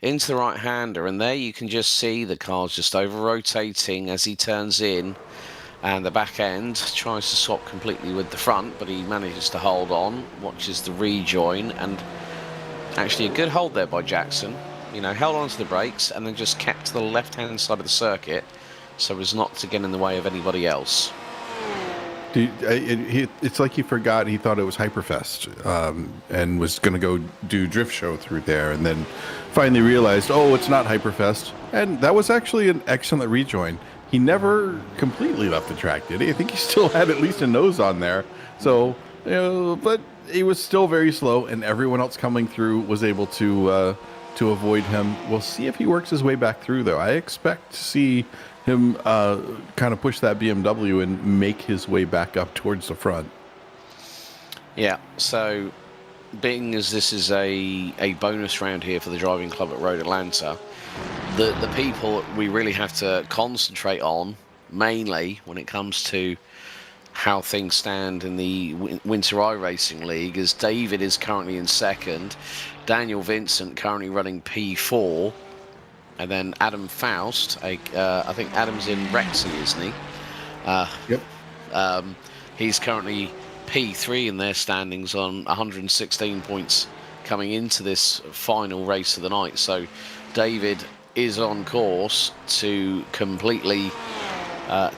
into the right-hander, and there you can just see the car's just over-rotating as he turns in, and the back end tries to swap completely with the front, but he manages to hold on, watches the rejoin, and actually a good hold there by Jackson. You know, held on to the brakes and then just kept to the left-hand side of the circuit so as not to get in the way of anybody else. It's like he forgot. He thought it was Hyperfest and was going to go do drift show through there, and then finally realized, oh, it's not Hyperfest. And that was actually an excellent rejoin. He never completely left the track, did he? I think he still had at least a nose on there. So, you know, but he was still very slow, and everyone else coming through was able to avoid him. We'll see if he works his way back through, though. I expect to see him kind of push that BMW and make his way back up towards the front. Yeah, so being as this is a bonus round here for the driving club at Road Atlanta, the people we really have to concentrate on, mainly when it comes to how things stand in the Winter iRacing League, is David is currently in second, Daniel Vincent currently running P4, and then Adam Faust. I think Adam's in Rexy, isn't he? Yep. He's currently P3 in their standings on 116 points coming into this final race of the night. So David is on course to completely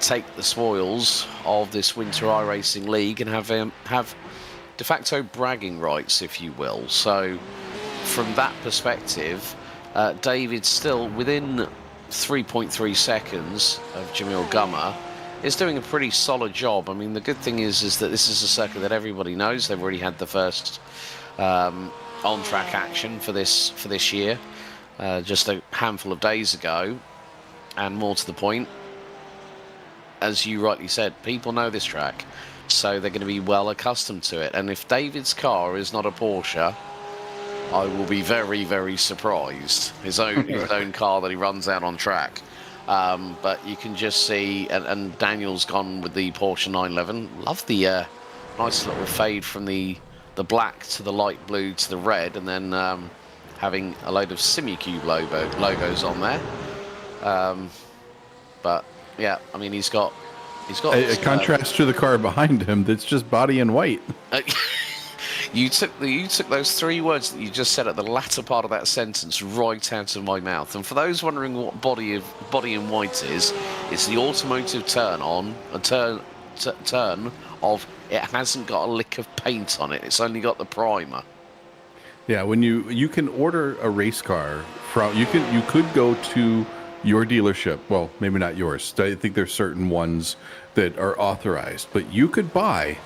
take the spoils of this Winter iRacing League and have de facto bragging rights, if you will. So from that perspective, David's still within 3.3 seconds of Jamil Gummer, is doing a pretty solid job. I mean, the good thing is that this is a circuit that everybody knows. They've already had the first on-track action for this year, just a handful of days ago. And more to the point, as you rightly said, people know this track, so they're going to be well accustomed to it. And if David's car is not a Porsche, I will be very, very surprised. His own car that he runs out on track. But you can just see, and Daniel's gone with the Porsche 911. Love the nice little fade from the black to the light blue to the red, and then having a load of Simucube logos on there. But yeah, I mean, he's got A contrast to the car behind him that's just body in white. You took those three words that you just said at the latter part of that sentence right out of my mouth. And for those wondering what body in white is, it's the automotive turn of it hasn't got a lick of paint on it. It's only got the primer. Yeah, when you can order a race car from you could go to your dealership. Well, maybe not yours. I think there's certain ones that are authorized, but you could buy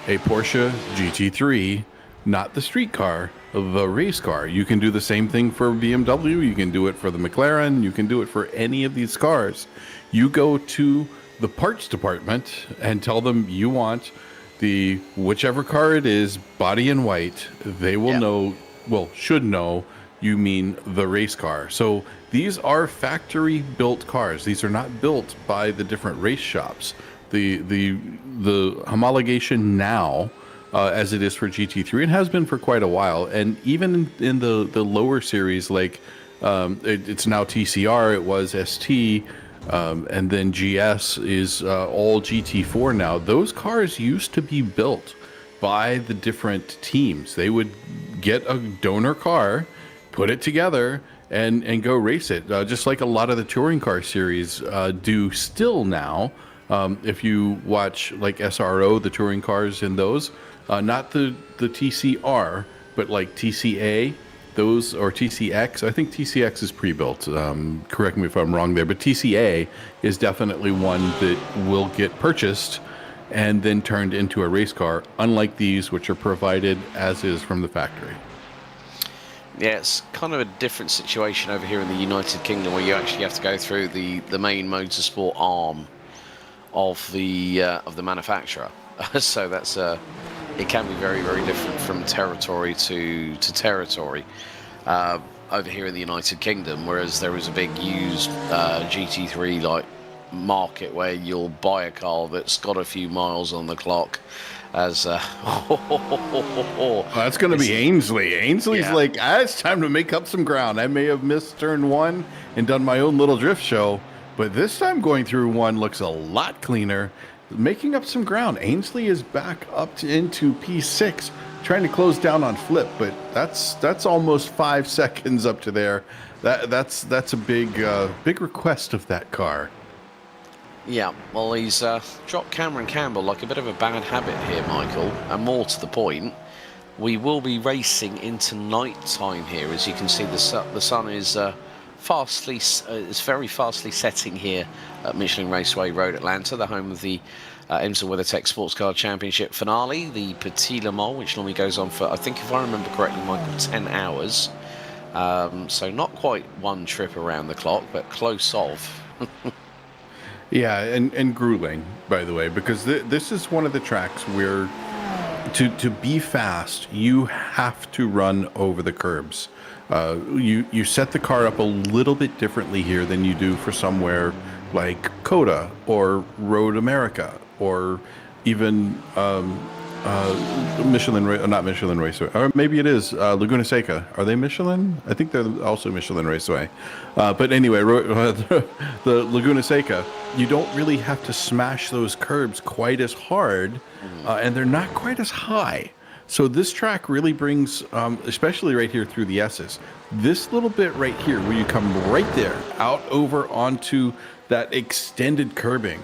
a Porsche GT3, not the street car, the race car. You can do the same thing for BMW. You can do it for the McLaren. You can do it for any of these cars. You go to the parts department and tell them you want the whichever car it is, body in white. They will know, well, should know you mean the race car. So these are factory built cars. These are not built by the different race shops. The homologation now, as it is for GT3, it has been for quite a while. And even in the lower series, like it's now TCR, it was ST, and then GS is all GT4 now. Those cars used to be built by the different teams. They would get a donor car, put it together, and go race it, just like a lot of the touring car series do still now. If you watch like SRO, the touring cars in those, not the TCR, but like TCA, those, or TCX. I think TCX is pre-built. Correct me if I'm wrong there, but TCA is definitely one that will get purchased and then turned into a race car, unlike these, which are provided as is from the factory. Yeah, it's kind of a different situation over here in the United Kingdom, where you actually have to go through the main motorsport arm of the manufacturer. So that's it can be very, very different from territory to territory over here in the United Kingdom. Whereas there is a big used GT3 like market where you'll buy a car that's got a few miles on the clock. As that's going to be Ainsley. Ainsley's like, it's time to make up some ground. I may have missed turn one and done my own little drift show, but this time going through one looks a lot cleaner, making up some ground. Ainsley is back up into P6, trying to close down on Flip, but that's almost 5 seconds up to there. That's a big request of that car. Yeah, well, he's dropped Cameron Campbell like a bit of a bad habit here, Michael. And more to the point, we will be racing into night time here. As you can see, the sun is very fastly setting here at Michelin Raceway Road, Atlanta, the home of the IMSA WeatherTech Sports Car Championship finale, the Petit Le Mans, which normally goes on for, I think, if I remember correctly, Michael, 10 hours. So not quite one trip around the clock, but close of. Yeah, and grueling, by the way, because this is one of the tracks where to be fast, you have to run over the curbs. You set the car up a little bit differently here than you do for somewhere like COTA or Road America, or even not Michelin Raceway, or maybe it is Laguna Seca. Are they Michelin? I think they're also Michelin Raceway. But anyway, the Laguna Seca, you don't really have to smash those curbs quite as hard, and they're not quite as high. So this track really brings, especially right here through the S's, this little bit right here where you come right there out over onto that extended curbing.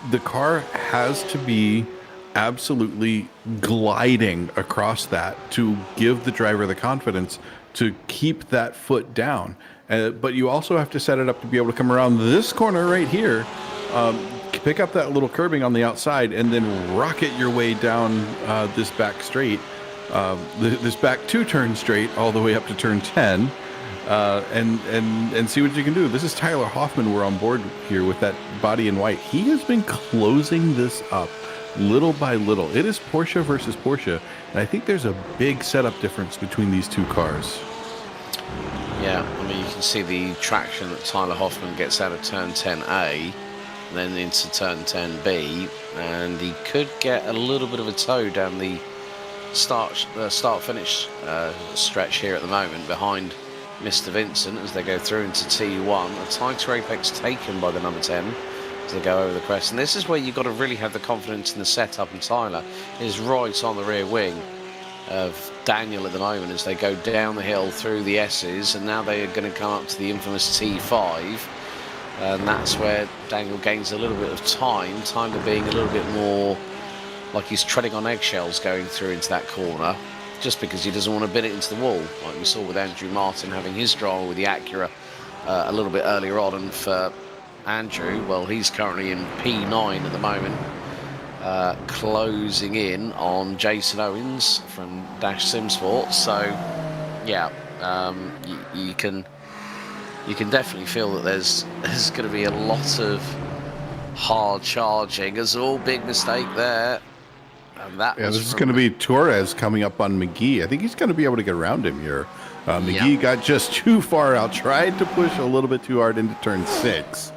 The car has to be absolutely gliding across that to give the driver the confidence to keep that foot down. But you also have to set it up to be able to come around this corner right here, pick up that little curbing on the outside, and then rocket your way down this back straight, this back 2-turn straight all the way up to turn 10, and see what you can do. This is Tyler Hoffman. We're on board here with that body in white. He has been closing this up little by little. It is Porsche versus Porsche, and I think there's a big setup difference between these two cars. Yeah, I mean, you can see the traction that Tyler Hoffman gets out of turn 10A, then into turn 10B, and he could get a little bit of a toe down the start-finish stretch here at the moment behind Mr. Vincent as they go through into T1. A tighter apex taken by the number 10 as they go over the crest. And this is where you've got to really have the confidence in the setup, and Tyler is right on the rear wing of Daniel at the moment as they go down the hill through the S's, and now they are going to come up to the infamous T5, and that's where Daniel gains a little bit of time to being a little bit more like he's treading on eggshells going through into that corner, just because he doesn't want to bin it into the wall, like we saw with Andrew Martin having his drama with the Acura a little bit earlier on. And for Andrew, well, he's currently in P9 at the moment, closing in on Jason Owens from Dash Sim Sports. So yeah, you can definitely feel that there's going to be a lot of hard charging. There's all big mistake there. And that this is going to be Torres coming up on McGee. I think he's going to be able to get around him here. McGee got just too far out, tried to push a little bit too hard into turn 6.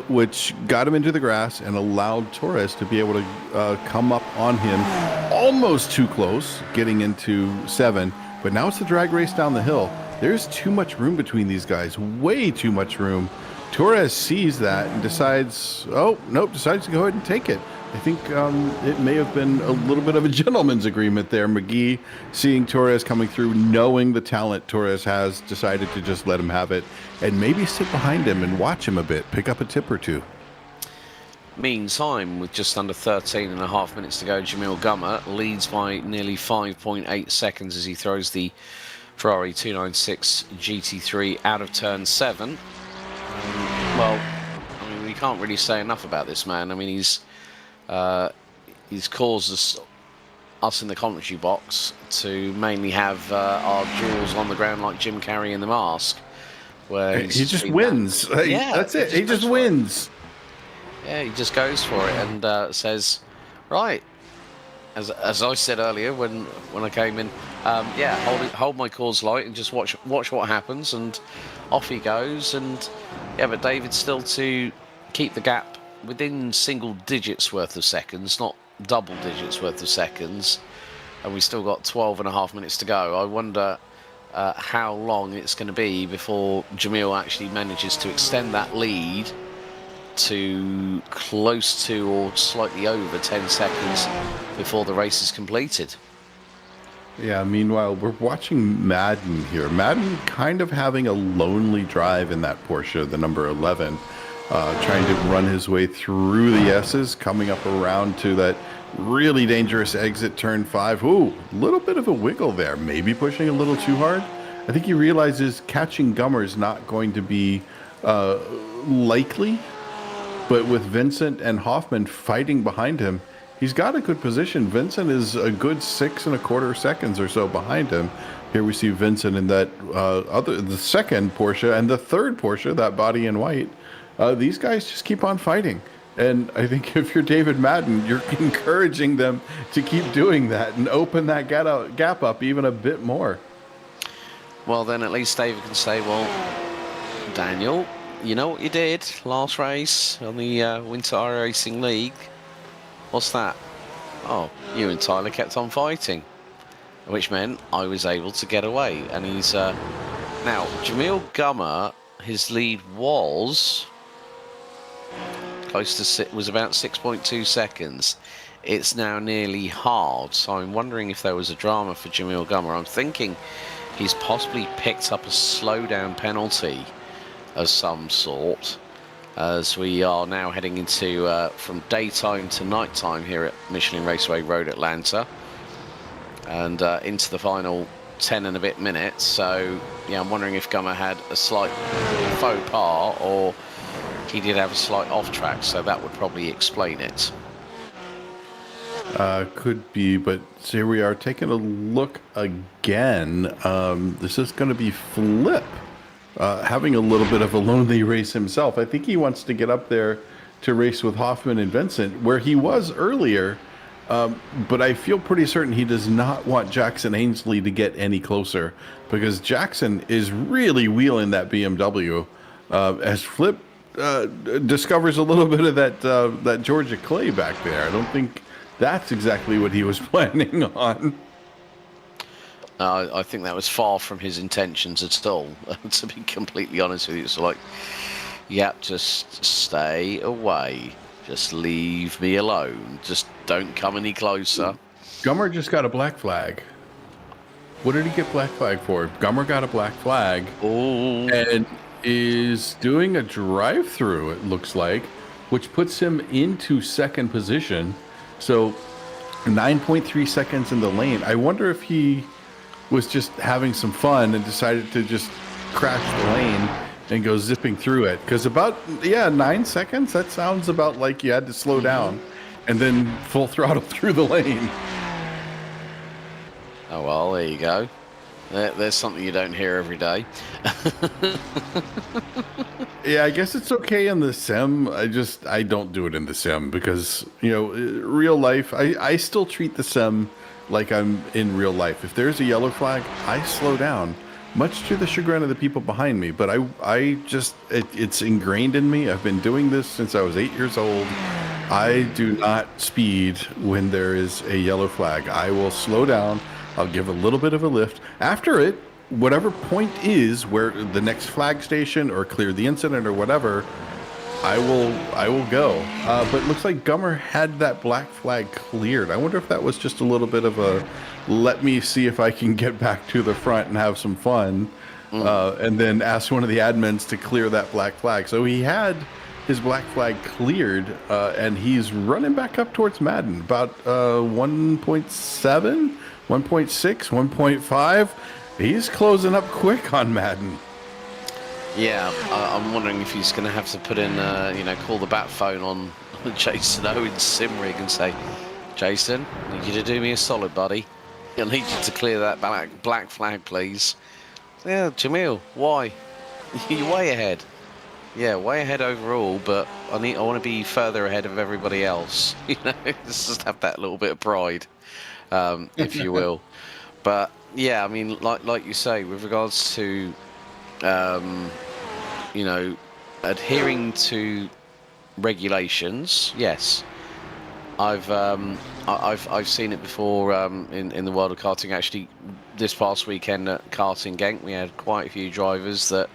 Which got him into the grass and allowed Torres to be able to come up on him almost too close, getting into 7. But now it's the drag race down the hill. There's too much room between these guys, way too much room. Torres sees that and decides to go ahead and take it. I think it may have been a little bit of a gentleman's agreement there. McGee, seeing Torres coming through, knowing the talent Torres has, decided to just let him have it and maybe sit behind him and watch him a bit, pick up a tip or two. Meantime, with just under 13.5 minutes to go, Jamil Gummer leads by nearly 5.8 seconds as he throws the Ferrari 296 GT3 out of turn 7. Well, I mean, we can't really say enough about this man. I mean, he's caused us in the commentary box to mainly have our duels on the ground like Jim Carrey in The Mask, where he just wins. That's it. He just wins. Yeah, he just goes for it and says, right, as I said earlier when I came in, hold my cause light and just watch what happens, and off he goes. And yeah, but David's still to keep the gap within single digits worth of seconds, not double digits worth of seconds, and we still got 12.5 minutes to go. I wonder how long it's going to be before Jamil actually manages to extend that lead to close to or slightly over 10 seconds before the race is completed. Yeah, meanwhile, we're watching Madden here. Madden kind of having a lonely drive in that Porsche, the number 11. Trying to run his way through the S's, coming up around to that really dangerous exit turn 5. Ooh, a little bit of a wiggle there. Maybe pushing a little too hard. I think he realizes catching Gummer is not going to be likely. But with Vincent and Hoffman fighting behind him, he's got a good position. Vincent is a good 6.25 seconds or so behind him. Here we see Vincent in that the second Porsche and the third Porsche, that body in white. These guys just keep on fighting. And I think if you're David Madden, you're encouraging them to keep doing that and open that gap up even a bit more. Well, then at least David can say, well, Daniel, you know what you did last race on the Winter iRacing League? What's that? oh, you and Tyler kept on fighting, which meant I was able to get away. And he's now Jamil Gummer. His lead was close to was about 6.2 seconds. It's now nearly halved. So I'm wondering if there was a drama for Jamil Gummer. I'm thinking he's possibly picked up a slowdown penalty of some sort, as we are now heading into from daytime to nighttime here at Michelin Raceway Road, Atlanta, and into the final 10 and a bit minutes. So yeah, I'm wondering if Gummer had a slight faux pas, or he did have a slight off track, so that would probably explain it. Could be, but so here we are taking a look again. This is going to be Flip having a little bit of a lonely race himself. I think he wants to get up there to race with Hoffman and Vincent, where he was earlier, but I feel pretty certain he does not want Jackson Ainsley to get any closer, because Jackson is really wheeling that BMW as Flip discovers a little bit of that Georgia clay back there. I don't think that's exactly what he was planning on. I think that was far from his intentions at all, to be completely honest with you. It's like, yep, just stay away. Just leave me alone. Just don't come any closer. Gummer just got a black flag. What did he get black flag for? Gummer got a black flag. Oh. And is doing a drive-through, it looks like, which puts him into second position. So 9.3 seconds in the lane. I wonder if he was just having some fun and decided to just crash the lane and go zipping through it. Because about, 9 seconds, that sounds about like you had to slow down and then full throttle through the lane. Oh, well, there you go. There's something you don't hear every day. Yeah, I guess it's okay in the sim. I don't do it in the sim because, real life, I still treat the sim like I'm in real life. If there's a yellow flag, I slow down, much to the chagrin of the people behind me. But it's ingrained in me. I've been doing this since I was 8 years old. I do not speed when there is a yellow flag. I will slow down. I'll give a little bit of a lift. After it, whatever point is where the next flag station or clear the incident or whatever, I will go. But it looks like Gummer had that black flag cleared. I wonder if that was just a little bit of a, let me see if I can get back to the front and have some fun, and then ask one of the admins to clear that black flag. So he had his black flag cleared, and he's running back up towards Madden, about 1.7, 1.6, 1.5. He's closing up quick on Madden. Yeah, I'm wondering if he's going to have to put in, call the bat phone on Jason Owen's sim rig and say, Jason, I need you to do me a solid, buddy. I need you to clear that black flag, please. Yeah, Jamil, why? You're way ahead. Yeah, way ahead overall, but I want to be further ahead of everybody else. Just have that little bit of pride, if you will. But yeah, I mean, like you say, with regards to adhering to regulations, yes, I've seen it before in the world of karting. Actually, this past weekend at Karting Genk, we had quite a few drivers that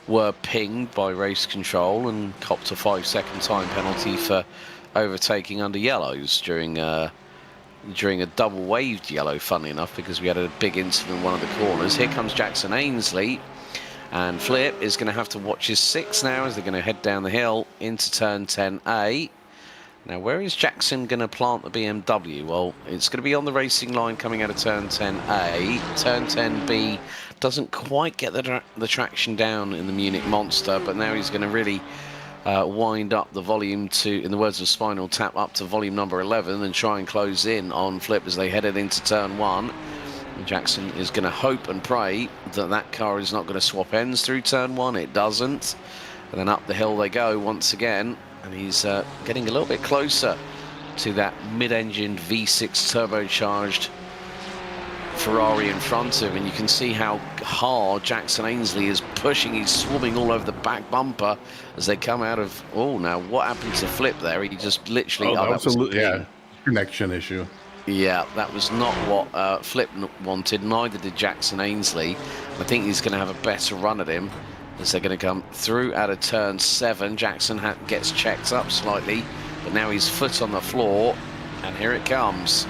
were pinged by race control and copped a 5-second time penalty for overtaking under yellows during a double waved yellow, funnily enough, because we had a big incident in one of the corners. Here comes Jackson Ainsley, and Flip is going to have to watch his 6 now as they're going to head down the hill into turn 10A. Now, where is Jackson going to plant the BMW? Well, it's going to be on the racing line coming out of turn 10A. Turn 10B doesn't quite get the traction down in the Munich Monster, but now he's going to really wind up the volume to, in the words of Spinal Tap, up to volume number 11 and try and close in on Flip as they headed into turn 1. And Jackson is going to hope and pray that that car is not going to swap ends through turn 1. It doesn't. And then up the hill they go once again. And he's getting a little bit closer to that mid-engined V6 turbocharged Ferrari in front of him, and you can see how hard Jackson Ainsley is pushing. He's swarming all over the back bumper as they come out of... Oh, now what happened to Flip there? He just literally... Yeah. connection issue. Yeah, that was not what Flip wanted. Neither did Jackson Ainsley. I think he's going to have a better run at him as they're going to come through out of turn 7. Jackson gets checked up slightly, but now he's foot on the floor, and here it comes.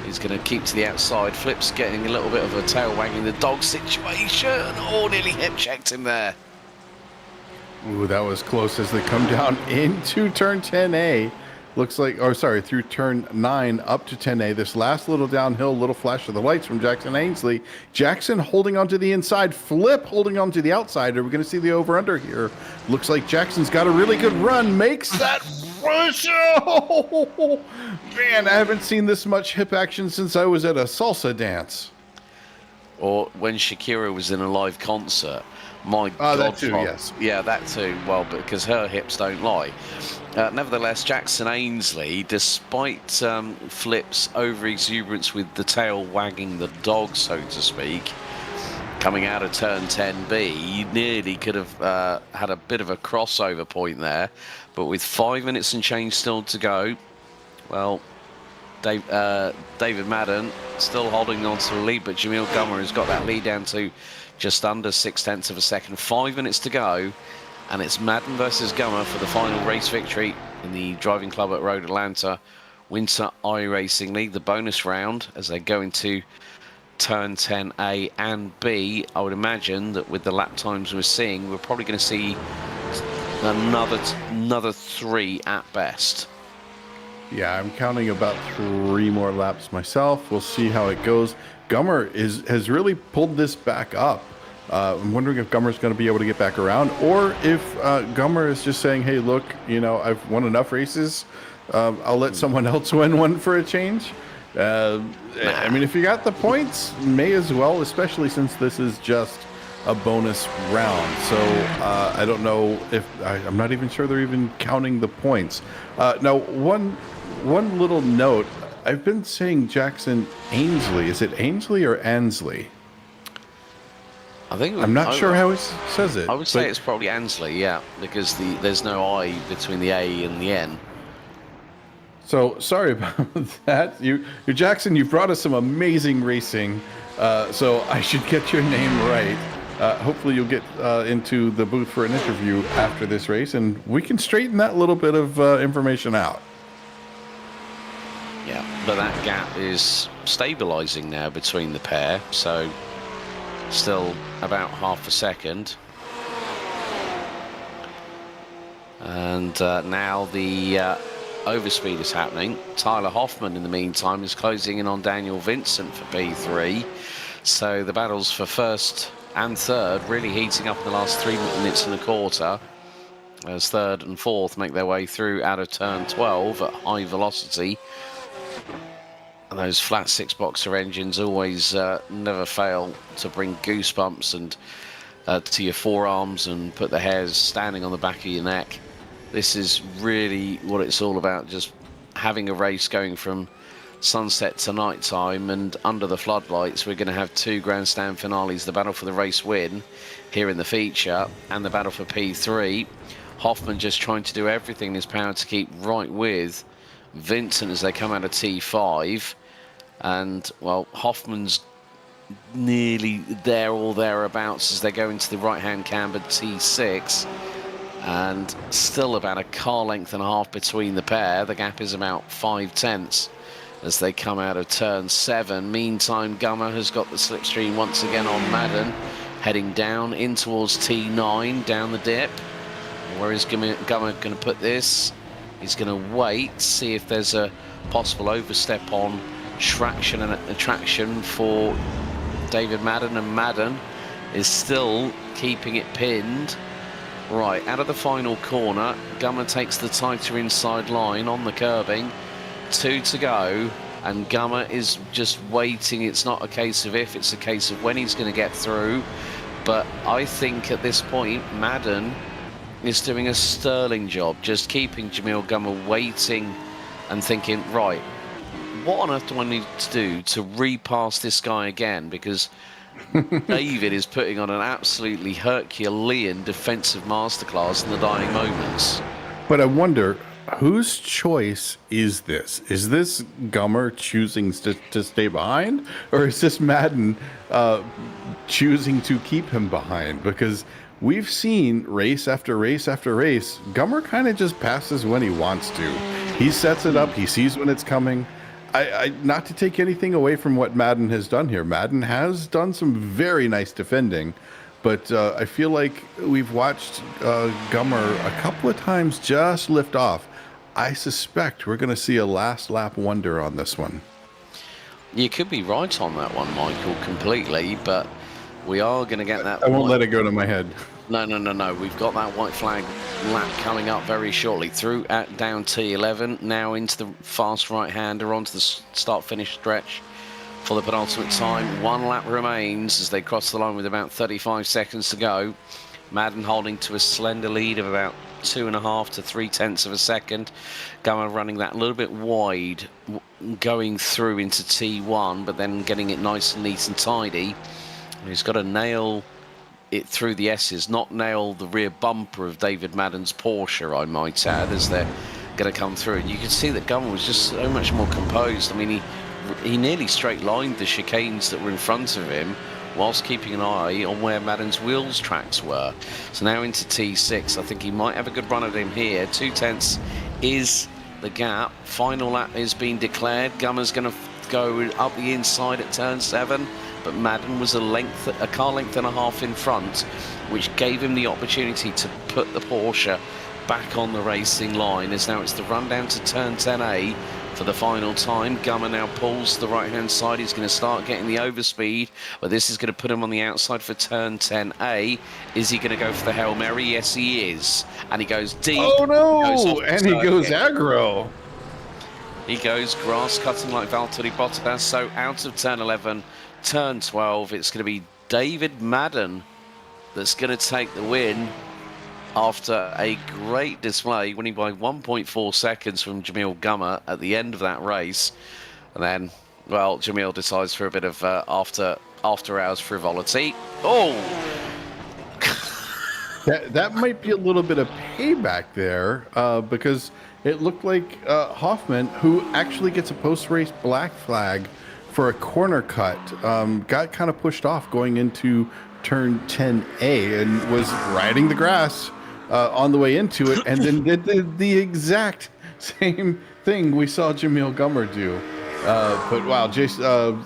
He's going to keep to the outside. Flip's getting a little bit of a tail wagging the dog situation. Oh, nearly hip checked him there. Ooh, that was close as they come down into turn 10A. Looks like, or sorry, through turn 9 up to 10A. This last little downhill, little flash of the lights from Jackson Ainsley. Jackson holding onto the inside, Flip holding onto the outside. Are we going to see the over-under here? Looks like Jackson's got a really good run, makes that push. Oh, man, I haven't seen this much hip action since I was at a salsa dance. Or when Shakira was in a live concert. My God. That too, yes. Yeah, that too. Well, because her hips don't lie. Nevertheless, Jackson Ainsley, despite Flip's over-exuberance with the tail wagging the dog, so to speak, coming out of turn 10B, he nearly could have had a bit of a crossover point there. But with 5 minutes and change still to go, well, David Madden still holding on to the lead, but Jamil Gummer has got that lead down to just under 0.6 of a second. 5 minutes to go, and it's Madden versus Gummer for the final race victory in the Driving Club at Road Atlanta Winter iRacing League, the bonus round, as they go into turn 10A and B. I would imagine that with the lap times we're seeing, we're probably going to see another 3 at best. Yeah, I'm counting about 3 more laps myself. We'll see how it goes. Gummer has really pulled this back up. I'm wondering if Gummer's going to be able to get back around, or if Gummer is just saying, hey, look, you know, I've won enough races. I'll let someone else win one for a change. I mean, if you got the points, may as well, especially since this is just a bonus round. So I don't know if I'm not even sure they're even counting the points. Now, one little note. I've been saying Jackson Ainsley. Is it Ainsley or Ansley? I think I'm not sure how he says it. I would say it's probably Ansley, yeah, because there's no I between the A and the N. So sorry about that. You Jackson, you've brought us some amazing racing. So I should get your name right. Hopefully you'll get into the booth for an interview after this race, and we can straighten that little bit of information out. Yeah, but that gap is stabilizing now between the pair, so still about half a second. And now the overspeed is happening. Tyler Hoffman, in the meantime, is closing in on Daniel Vincent for P3. So the battles for first and third really heating up in the last 3 minutes and a quarter, as third and fourth make their way through out of turn 12 at high velocity. And those flat 6-boxer engines always never fail to bring goosebumps and to your forearms and put the hairs standing on the back of your neck. This is really what it's all about, just having a race going from sunset to night time, and under the floodlights we're going to have 2 grandstand finales, the battle for the race win here in the feature and the battle for P3. Hoffman just trying to do everything in his power to keep right with Vincent as they come out of T5, and well, Hoffman's nearly there or thereabouts as they go into the right-hand cambered T6, and still about a car length and a half between the pair. The gap is about 0.5 as they come out of turn 7. Meantime, Gummer has got the slipstream once again on Madden, heading down in towards T9 down the dip. Where is Gummer going to put this? He's going to wait, see if there's a possible overstep on traction and attraction for David Madden, and Madden is still keeping it pinned. Right, out of the final corner, Gummer takes the tighter inside line on the curbing. 2 to go, and Gummer is just waiting. It's not a case of if, it's a case of when he's going to get through. But I think at this point, Madden is doing a sterling job, just keeping Jamil Gummer waiting and thinking, right, what on earth do I need to do to repass this guy again? Because David is putting on an absolutely Herculean defensive masterclass in the dying moments. But I wonder, Whose choice is this? Is this Gummer choosing to stay behind, or is this Madden choosing to keep him behind? Because we've seen race after race after race, Gummer kind of just passes when he wants to. He sets it up. He sees when it's coming. I not to take anything away from what Madden has done here. Madden has done some very nice defending, but I feel like we've watched Gummer a couple of times just lift off. I suspect we're going to see a last lap wonder on this one. You could be right on that one, Michael, completely, but we are going to get that. I won't let it go to my head. No. We've got that white flag lap coming up very shortly. Through at down T11, now into the fast right-hander onto the start-finish stretch for the penultimate time. 1 lap remains as they cross the line with about 35 seconds to go. Madden holding to a slender lead of about 2.5 to 3/10 of a second. Gummer running that a little bit wide, going through into T1, but then getting it nice and neat and tidy. He's got to nail it through the S's, not nail the rear bumper of David Madden's Porsche, I might add, as they're going to come through. And you can see that Gummer was just so much more composed. I mean, he nearly straight-lined the chicanes that were in front of him, whilst keeping an eye on where Madden's wheels tracks were. So now into T6, I think he might have a good run at him here. 2/10 is the gap. Final lap is being declared. Gummer's going to go up the inside at turn 7, but Madden was a car length and a half in front, which gave him the opportunity to put the Porsche back on the racing line, as now it's the run down to turn 10A for the final time. Gummer now pulls the right-hand side. He's going to start getting the overspeed, but this is going to put him on the outside for turn 10A. Is he going to go for the Hail Mary? Yes, he is. And he goes deep. Oh, no! And he goes aggro. He goes grass cutting like Valtteri Bottas. So out of turn 11, turn 12, it's going to be David Madden that's going to take the win after a great display, winning by 1.4 seconds from Jamil Gummer at the end of that race. And then, well, Jamil decides for a bit of after hours frivolity. Oh! That might be a little bit of payback there, because it looked like Hoffman, who actually gets a post-race black flag for a corner cut, got kind of pushed off going into turn 10A and was riding the grass on the way into it, and then did the exact same thing we saw Jamil Gummer do. But wow,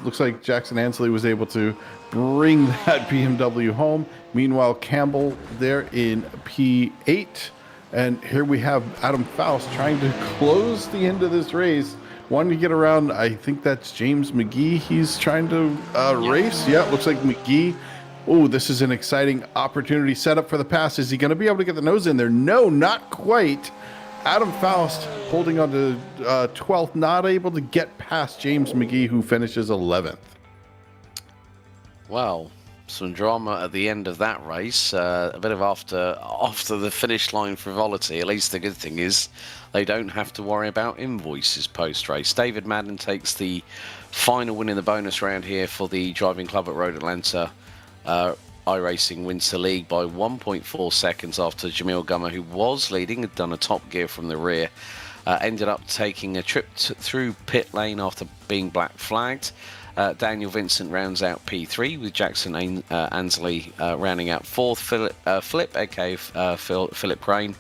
looks like Jackson Ansley was able to bring that BMW home. Meanwhile, Campbell there in P8. And here we have Adam Faust trying to close the end of this race. Wanting to get around, I think that's James McGee he's trying to race. Yeah, it looks like McGee. Oh, this is an exciting opportunity set up for the pass. Is he going to be able to get the nose in there? No, not quite. Adam Faust holding on to 12th, not able to get past James McGee, who finishes 11th. Well, some drama at the end of that race. A bit of after the finish line frivolity. At least the good thing is they don't have to worry about invoices post-race. David Madden takes the final win in the bonus round here for the driving club at Road Atlanta. iRacing wins the league by 1.4 seconds after Jamil Gummer, who was leading, had done a top gear from the rear, ended up taking a trip through pit lane after being black flagged. Daniel Vincent rounds out P3 with Jackson Ansley rounding out 4th. Philip, aka Philip Crane,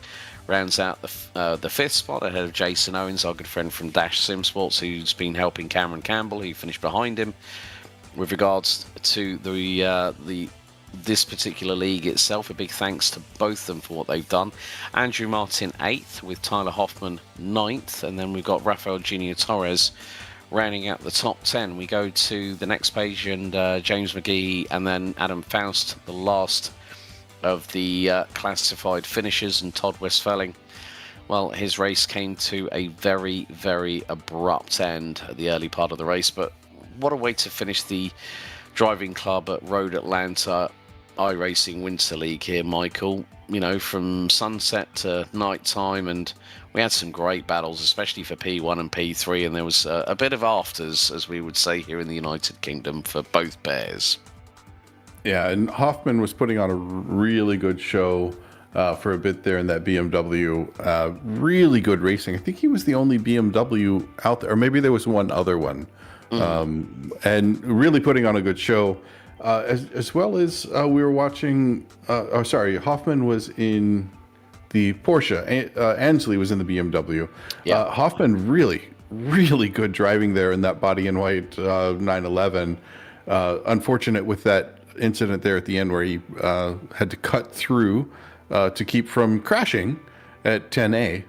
rounds out the 5th spot ahead of Jason Owens, our good friend from Dash Sim Sports, who's been helping Cameron Campbell, who finished behind him. With regards to this particular league itself, a big thanks to both of them for what they've done. Andrew Martin 8th with Tyler Hoffman 9th, and then we've got Rafael Junior Torres rounding out the top 10. We go to the next page, and James McGee and then Adam Faust, the last of the classified finishers, and Todd Westfelling. Well, his race came to a very, very abrupt end at the early part of the race, but what a way to finish the driving club at Road Atlanta iRacing Winter League here, Michael. You know, from sunset to night time, and we had some great battles, especially for P1 and P3, and there was a bit of afters, as we would say here in the United Kingdom, for both pairs. Yeah, and Hoffman was putting on a really good show for a bit there in that BMW. Really good racing. I think he was the only BMW out there, or maybe there was one other one. And really putting on a good show. As well as we were watching, Hoffman was in the Porsche. Ansley was in the BMW. Yeah. Hoffman really good driving there in that body in white 911. Unfortunate with that incident there at the end where he had to cut through to keep from crashing at 10A.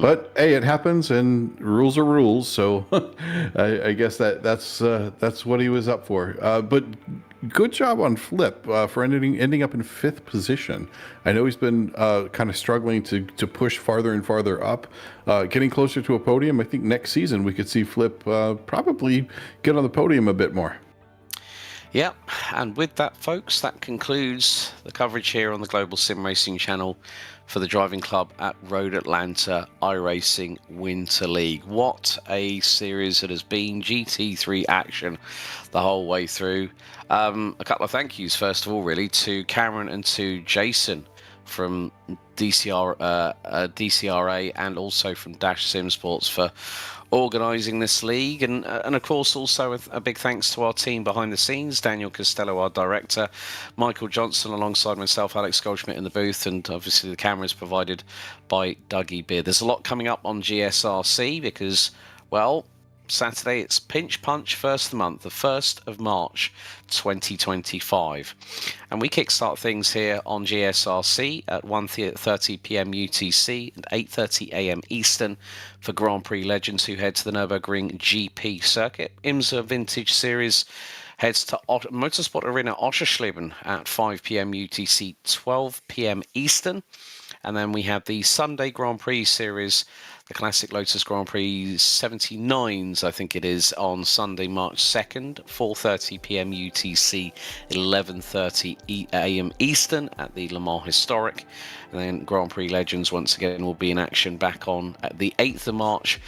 But hey, it happens, and rules are rules. So I guess that's what he was up for. But good job on Flip for ending up in 5th position. I know he's been kind of struggling to push farther and farther up, getting closer to a podium. I think next season we could see Flip probably get on the podium a bit more. Yep, and with that, folks, that concludes the coverage here on the Global SimRacing Channel for the driving club at Road Atlanta iRacing Winter League. What a series it has been. GT3 action the whole way through. A couple of thank yous, first of all, really, to Cameron and to Jason from DCRA and also from Dash Sim Sports for organising this league, and of course also a big thanks to our team behind the scenes, Daniel Costello, our director, Michael Johnson alongside myself, Alex Goldschmidt in the booth, and obviously the cameras provided by Dougie Beard. There's a lot coming up on GSRC because, well, Saturday it's Pinch Punch first of the month, the 1st of March 2025, and we kickstart things here on GSRC at 1:30 p.m. UTC and 8:30 a.m. Eastern for Grand Prix legends who head to the Nürburgring GP circuit. IMSA Vintage Series heads to Motorsport Arena Oschersleben at 5 p.m. UTC, 12 p.m. Eastern. And then we have the Sunday Grand Prix Series, the Classic Lotus Grand Prix 79s, I think it is, on Sunday, March 2nd, 4:30 p.m. UTC, 11:30 a.m. Eastern at the Le Mans Historic. And then Grand Prix Legends, once again, will be in action back on at the 8th of March,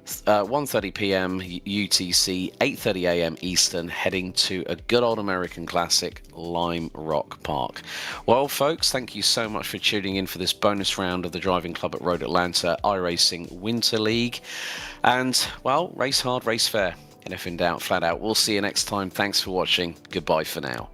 1:30 p.m. UTC, 8:30 a.m. Eastern, heading to a good old American classic, Lime Rock Park. Well, folks, thank you so much for tuning in for this bonus round of the Driving Club at Road Atlanta iRacing Winter League. And, well, race hard, race fair. And if in doubt, flat out. We'll see you next time. Thanks for watching. Goodbye for now.